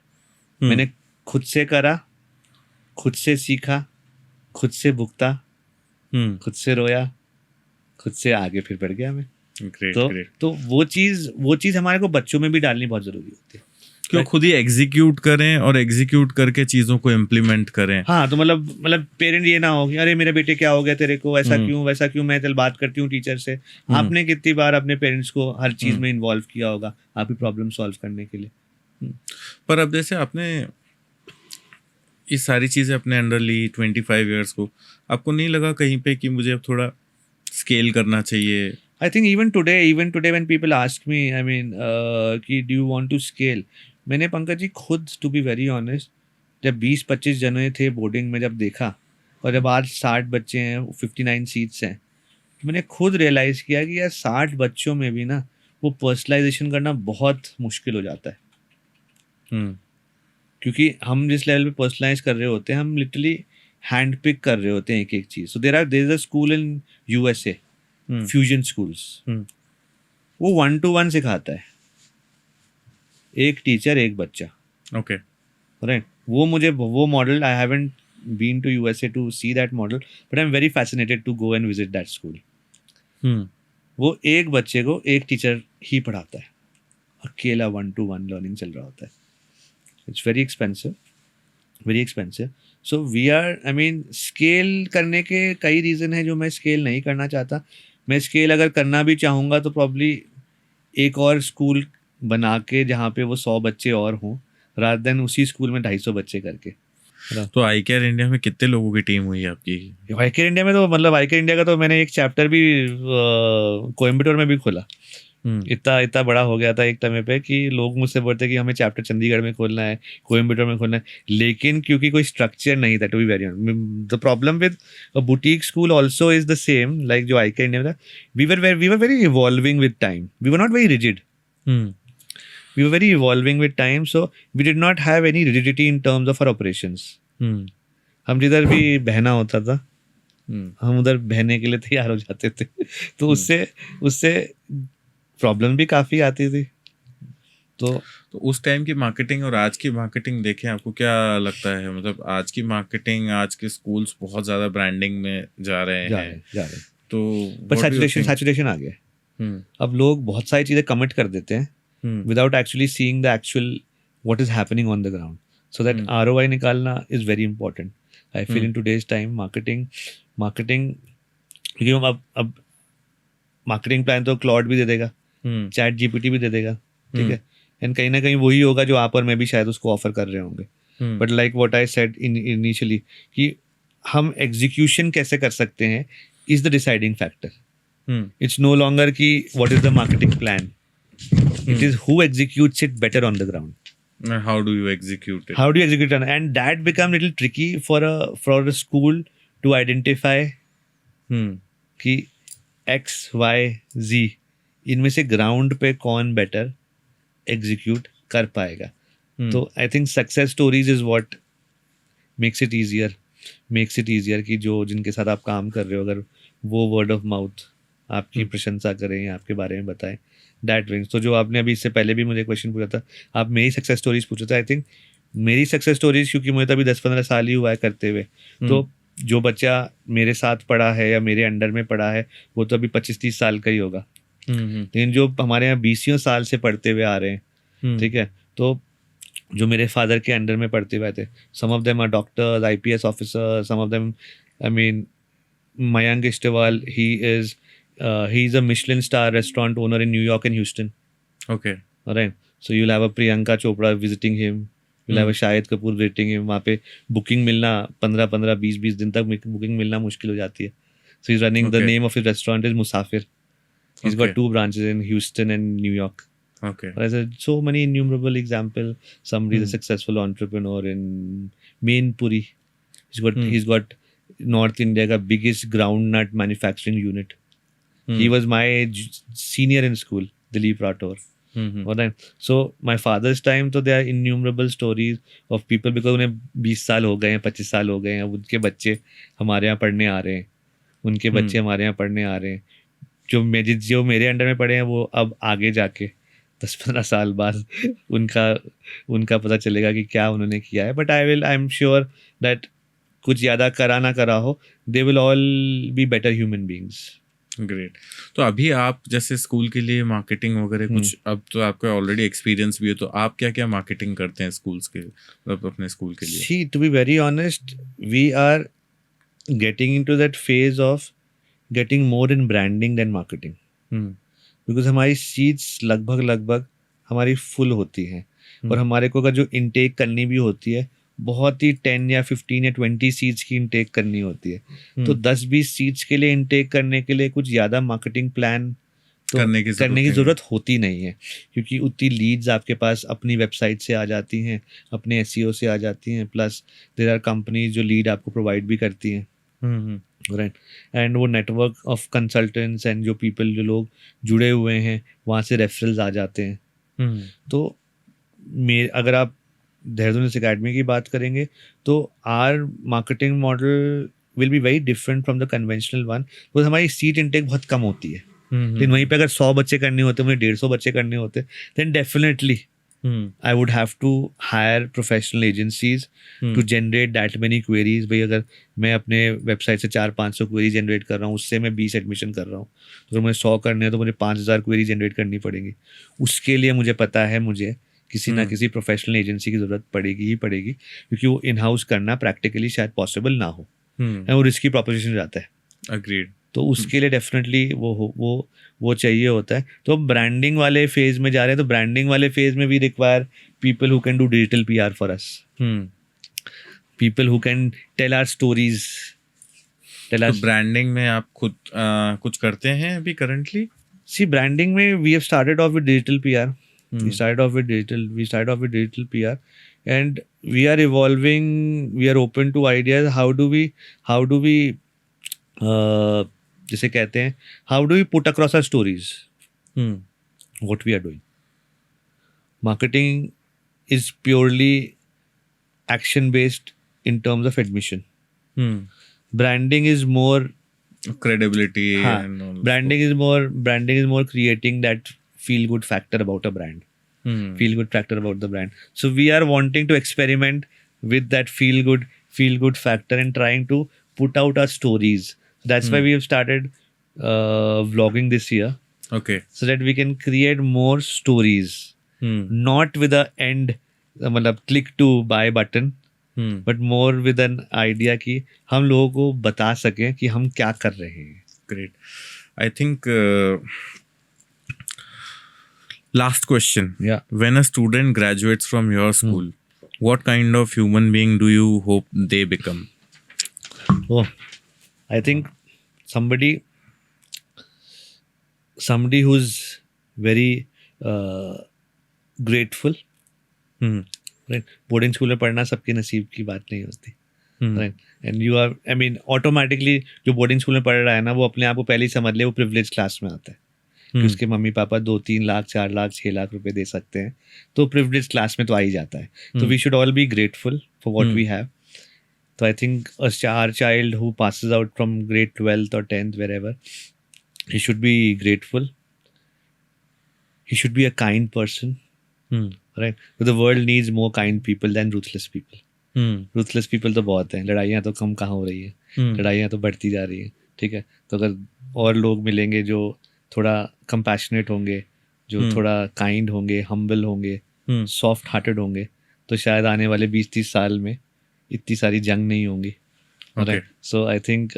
S2: मैंने खुद से करा, खुद से सीखा, खुद से भुगता, खुद से रोया, खुद से आगे फिर बढ़ गया मैं।
S1: ग्रेट।
S2: तो वो चीज़ हमारे को बच्चों में भी डालनी बहुत ज़रूरी होती है।
S1: क्यों खुद ही एग्जीक्यूट करें और एग्जीक्यूट करके चीज़ों को इम्प्लीमेंट करें।
S2: हाँ, तो मतलब पेरेंट ये ना हो कि अरे मेरे बेटे क्या हो गया तेरे को, ऐसा क्यों वैसा क्यों, मैं चल बात करती हूँ टीचर से। आपने कितनी बार अपने पेरेंट्स को हर चीज़ में इन्वॉल्व किया होगा आपकी प्रॉब्लम सॉल्व करने के लिए।
S1: पर अब जैसे आपने ये सारी चीज़ें अपने अंडर ली 25 years को, आपको नहीं लगा कहीं पे कि मुझे अब थोड़ा स्केल करना चाहिए?
S2: I think even today when people ask me, I mean, कि do you want to scale? मैंने पंकज जी खुद to be very honest, जब 20-25 जने थे बोर्डिंग में जब देखा और जब आज 60 बच्चे हैं, 59 सीट्स हैं, तो मैंने खुद रियलाइज़ किया कि यार 60 बच्चों में भी ना वो पर्सनलाइजेशन करना बहुत मुश्किल हो जाता है। क्योंकि हम जिस लेवल पे पर्सनलाइज कर रहे होते हैं, हम लिटरली हैंड पिक कर रहे होते हैं एक एक चीज़। So there is a school in USA, fusion schools, वो 1-to-1 सिखाता है, एक टीचर एक बच्चा।
S1: Okay,
S2: right. वो model I haven't been to USA to see that model, but I am very fascinated to go and visit that school. वो एक बच्चे को एक टीचर ही पढ़ाता है, अकेला 1-to-1 लर्निंग चल रहा होता है। It's very expensive. So we are, I mean, scale करने के कई रीज़न है जो मैं स्केल नहीं करना चाहता। मैं स्केल अगर करना भी चाहूँगा तो प्रॉब्ली एक और स्कूल बना के जहाँ पे वो 100 बच्चे और हों, रादर देन उसी स्कूल में 250 बच्चे करके।
S1: तो आई केयर इंडिया में कितने लोगों की टीम हुई आपकी?
S2: आई केयर इंडिया में तो मतलब आई केयर इंडिया का तो मैंने एक चैप्टर भी कोयम्बटूर में भी खोला। इतना बड़ा हो गया था एक टाइम पे कि लोग मुझसे बोलते कि हमें चैप्टर चंडीगढ़ में खोलना है, कोयम्बटूर में खोलना है, लेकिन क्योंकि कोई स्ट्रक्चर नहीं था। To be very honest, the problem with a boutique school also is the same like जो आई केयर इंडिया में था। We were very evolving with time, we were not very rigid, we were very evolving with time, so we did not have any rigidity in terms of our operations. हम जिधर भी बहना होता था हम उधर बहने के लिए तैयार हो जाते थे। तो उससे प्रॉब्लम भी काफ़ी आती थी। तो
S1: उस टाइम की मार्केटिंग और आज की मार्केटिंग देखें, आपको क्या लगता है? मतलब आज की मार्केटिंग, आज के स्कूल्स बहुत ज़्यादा ब्रांडिंग में जा रहे हैं। तो
S2: पर सैचुरेशन आ गया। अब लोग बहुत सारी चीज़ें कमिट कर देते हैं without actually seeing the actual what is happening on the ground. So that ROI निकालना is very important. I feel in today's time marketing, क्योंकि अब मार्केटिंग प्लान तो क्लॉड भी दे देगा, चैट GPT भी दे देगा, ठीक है, एंड कहीं ना कहीं वही होगा जो आप और मैं भी शायद उसको ऑफर कर रहे होंगे। But like what I said initially कि हम एग्जीक्यूशन कैसे कर सकते हैं is the deciding factor. It's no longer कि what is the marketing plan, it is who executes it better on the ground.
S1: How do you execute it?
S2: How do you execute it? And that become little tricky for a school to identify कि X, Y, Z इनमें से ground पे कौन better execute कर पाएगा। तो I think success stories is what makes it easier कि जो जिनके साथ आप काम कर रहे हो, अगर वो वर्ड ऑफ माउथ आपकी प्रशंसा करें, आपके बारे में बताएं, दैट विंस। तो जो आपने अभी इससे पहले भी मुझे क्वेश्चन पूछा था, आप मेरी सक्सेस स्टोरीज पूछे थे। आई थिंक मेरी सक्सेस स्टोरीज, क्योंकि मुझे तो अभी 10-15 साल ही हुआ है करते हुए, तो जो बच्चा मेरे साथ पढ़ा है या मेरे अंडर में पढ़ा है वो तो अभी 25-30 साल का ही होगा। लेकिन जो हमारे यहाँ 20 साल से पढ़ते हुए आ रहे हैं, ठीक है, तो जो मेरे फादर के अंडर में पढ़ते हुए थे, some of them are doctors, IPS officer, some of them, I mean, Mayank Istewal, he is a Michelin star restaurant owner in New York and Houston.
S1: Okay.
S2: All right. So you'll have a Priyanka Chopra visiting him. Will have a Shahid Kapoor waiting him, वहाँ पे booking मिलना 15-15 20-20 दिन तक booking मिलना मुश्किल हो जाती है. So he's running, the
S1: Okay.
S2: name of his restaurant is Musafir. He's got
S1: Okay.
S2: 2 branches in Houston and New York.
S1: Okay.
S2: There's so many innumerable example. Somebody is a successful entrepreneur in Mainpuri. He's got North India ka biggest groundnut manufacturing unit. He was my senior in school, Dilip Rathore. Alright. So my father's time, तो there are innumerable stories of people, because उन्हें 20 साल हो गए हैं, 25 साल हो गए हैं, अब उनके बच्चे हमारे यहाँ पढ़ने आ रहे हैं, उनके बच्चे हमारे यहाँ पढ़ने आ रहे हैं, जो मेरे अंडर में पढ़े हैं वो अब आगे जाके 10-15 साल बाद उनका पता चलेगा कि क्या उन्होंने किया है. But I am sure that कुछ ज़्यादा करा ना करा हो, they will all be better human beings.
S1: Great. तो अभी आप जैसे स्कूल के लिए मार्केटिंग वगैरह कुछ, अब तो आपका ऑलरेडी एक्सपीरियंस भी है, तो आप क्या क्या मार्केटिंग करते हैं स्कूल्स के, अपने स्कूल के लिए?
S2: See, to be very honest, we are getting into that phase of getting more in branding than marketing. Because हमारी सीट्स लगभग हमारी फुल होती हैं, और हमारे को अगर जो इनटेक करनी भी होती है, बहुत ही 10 या 15 या 20 सीट्स की इनटेक करनी होती है. तो 10-20 सीट्स के लिए इनटेक करने के लिए कुछ ज़्यादा मार्केटिंग प्लान करने की ज़रूरत होती नहीं है, क्योंकि उतनी लीड्स आपके पास अपनी वेबसाइट से आ जाती हैं, अपने SEO से आ जाती हैं, प्लस देयर आर कंपनीज जो लीड आपको प्रोवाइड भी करती हैं. राइट. एंड वो नेटवर्क ऑफ कंसल्टेंट्स एंड जो लोग जुड़े हुए हैं, वहाँ से रेफरल्स आ जाते हैं. तो अगर आप देहरादून अकेडमी की बात करेंगे, तो our marketing model will be very different from the conventional one. तो हमारी सीट इनटेक बहुत कम होती है, लेकिन वहीं पे अगर 100 बच्चे करने होते, मुझे 150 बच्चे करने होते, then definitely I would have to hire professional agencies to generate that many queries. भाई अगर मैं अपने वेबसाइट से 400-500 क्वेरी जनरेट कर रहा हूँ, उससे मैं 20 एडमिशन कर रहा हूँ, तो अगर मुझे 100 करने हैं तो मुझे 5000 क्वेरी जनरेट करनी पड़ेगी. उसके लिए मुझे पता है मुझे किसी ना किसी प्रोफेशनल एजेंसी की ज़रूरत पड़ेगी, क्योंकि वो इन हाउस करना प्रैक्टिकली शायद पॉसिबल ना हो, वो रिस्की प्रोपोजिशन जाता है.
S1: अग्रीड.
S2: तो उसके लिए डेफिनेटली वो चाहिए होता है. तो ब्रांडिंग वाले फेज में जा रहे हैं, तो ब्रांडिंग वाले फेज में we require people who can do digital PR for us, people who can tell our stories.
S1: तो ब्रांडिंग में आप खुद कुछ करते हैं अभी करंटली?
S2: सी, ब्रांडिंग में we have started off with digital PR. We started off with digital PR, and we are evolving. We are open to ideas. How do we जिसे कहते हैं, how do we put across our stories what we are doing? Marketing is purely action based in terms of admission. Branding is more
S1: credibility. And all
S2: branding is more creating that feel good factor about a brand. Feel good factor about the brand. So we are wanting to experiment with that feel good factor and trying to put out our stories. That's why we have started vlogging this year.
S1: Okay.
S2: So that we can create more stories, not with a end, मतलब click to buy button, but more with an idea कि हम लोगों को बता सकें कि हम क्या कर रहे हैं.
S1: Great. I think last question.
S2: Yeah.
S1: When a student graduates from your school, what kind of human being do you hope they become?
S2: Oh, I think somebody who's very grateful. Right? Boarding school में पढ़ना सबके नसीब की बात नहीं होती. Right? And you are, I mean, automatically जो boarding school में पढ़ रहा है ना, वो अपने आप को पहले ही समझ ले वो प्रिविलेज क्लास में आता है, कि उसके मम्मी पापा 2-3 लाख 4 लाख 6 लाख रुपए दे सकते हैं, तो प्रिविलेज क्लास में तो आ ही जाता है. तो we should all be grateful for what we have. So I think our child who passes out from grade 12th or 10th, wherever, he should be grateful. He should be a kind person. Right? So the world needs more kind people than ruthless people. Ruthless people तो बहुत हैं, लड़ाइयाँ तो कम कहाँ हो रही है, लड़ाइयाँ तो बढ़ती जा रही है. ठीक है, तो अगर और लोग मिलेंगे जो थोड़ा compassionate होंगे, जो थोड़ा kind होंगे, humble होंगे, soft hearted होंगे, तो शायद आने वाले 20-30 साल में इतनी सारी जंग नहीं होंगी.
S1: Okay.
S2: Right? So I think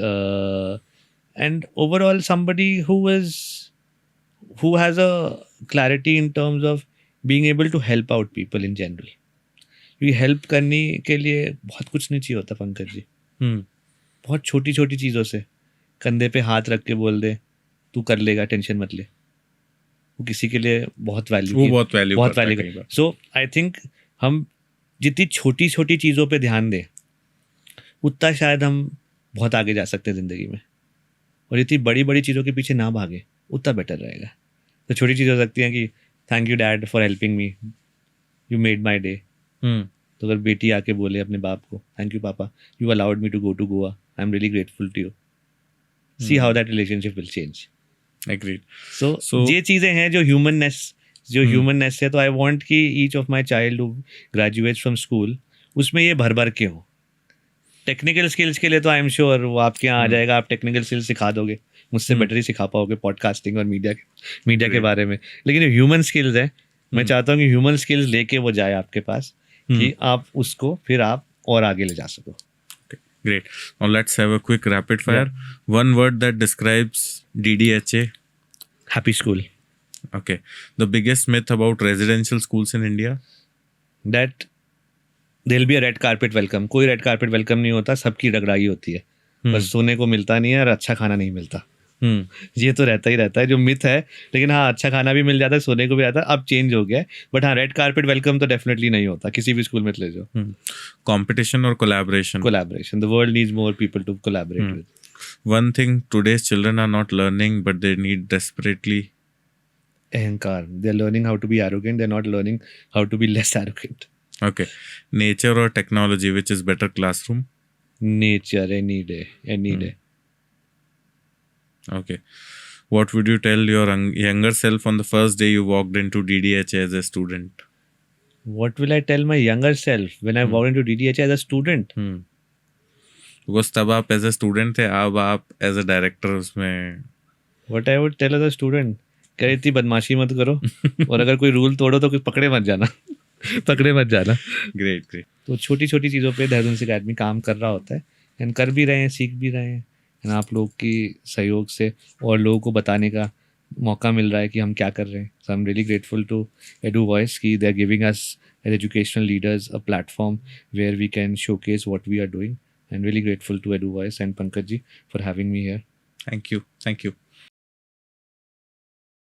S2: and overall somebody who has a clarity in terms of being able to help out people in general. क्योंकि हेल्प करने के लिए बहुत कुछ नहीं चाहिए होता पंकज जी. बहुत छोटी छोटी चीज़ों से, कंधे पे हाथ रख के बोल दे तू कर लेगा, टेंशन मत ले, वो किसी के लिए बहुत वैल्यू
S1: वो बहुत वैल्यू
S2: बहुत
S1: करता है
S2: वैल्यू
S1: कई बार.
S2: सो आई थिंक हम जितनी छोटी छोटी चीज़ों पे ध्यान दें उतना शायद हम बहुत आगे जा सकते हैं ज़िंदगी में, और जितनी बड़ी बड़ी चीज़ों के पीछे ना भागे उतना बेटर रहेगा. तो छोटी चीज़ हो सकती हैं कि thank you dad for helping me, you made my day. तो अगर बेटी आके बोले अपने बाप को thank you papa, you allowed me to go to Goa, I am really grateful to you, see how that relationship will change.
S1: Agreed.
S2: So ये चीज़ें हैं जो ह्यूमननेस है. तो आई वांट कि each of my child who graduates from school उसमें ये भर भर के हो. टेक्निकल स्किल्स के लिए तो आई एम श्योर वो आपके यहाँ आ जाएगा, आप टेक्निकल स्किल्स सिखा दोगे, मुझसे बेटर ही सिखा पाओगे पॉडकास्टिंग और मीडिया के बारे में. लेकिन ह्यूमन स्किल्स है, मैं चाहता हूँ कि ह्यूमन स्किल्स लेके वो जाए आपके पास कि आप उसको फिर आप और आगे ले जा सको.
S1: Great. Now let's have a quick rapid fire. One word that describes DDHA.
S2: Happy school.
S1: Okay. The biggest myth about residential schools in India.
S2: That there be a red carpet welcome. कोई red carpet welcome नहीं होता, सबकी रगड़ाई होती है. बस सोने को मिलता नहीं है और अच्छा खाना नहीं मिलता. ये तो रहता ही रहता है जो मिथ है. लेकिन हाँ, अच्छा खाना भी मिल जाता है, सोने को भी आता है. अब चेंज हो गया है, बट हाँ रेड कारपेट वेलकम तो डेफिनेटली नहीं होता किसी भी स्कूल में ले जाओ.
S1: Competition or collaboration.
S2: Collaboration. The world needs more people to collaborate with.
S1: One thing today's children are not learning, but they need desperately.
S2: अहंकार. They are learning how to be arrogant, they are not learning how to be less arrogant.
S1: Okay. Nature or technology, which is better classroom?
S2: Nature. Any day.
S1: Okay. What would you tell your younger self on the first day you walked into DDHA as a student?
S2: What will I tell my younger self when I walked into DDHA as a student?
S1: Because तब आप as a student थे, अब आप as a director उसमें.
S2: What I would tell as a student, कह इतनी बदमाशी मत करो और अगर कोई रूल तोड़ो तो कोई पकड़े मत जाना.
S1: Great.
S2: तो छोटी छोटी चीज़ों पे देहरादून सिख अकेडमी काम कर रहा होता है, एंड कर भी रहे हैं, सीख भी रहे हैं, एंड आप लोग की सहयोग से और लोगों को बताने का मौका मिल रहा है कि हम क्या कर रहे हैं. So I am really grateful to Edu Voice कि they are giving us as educational leaders a platform where we can showcase what we are doing, and really grateful to Edu Voice and Pankaj ji for having me here.
S1: Thank you.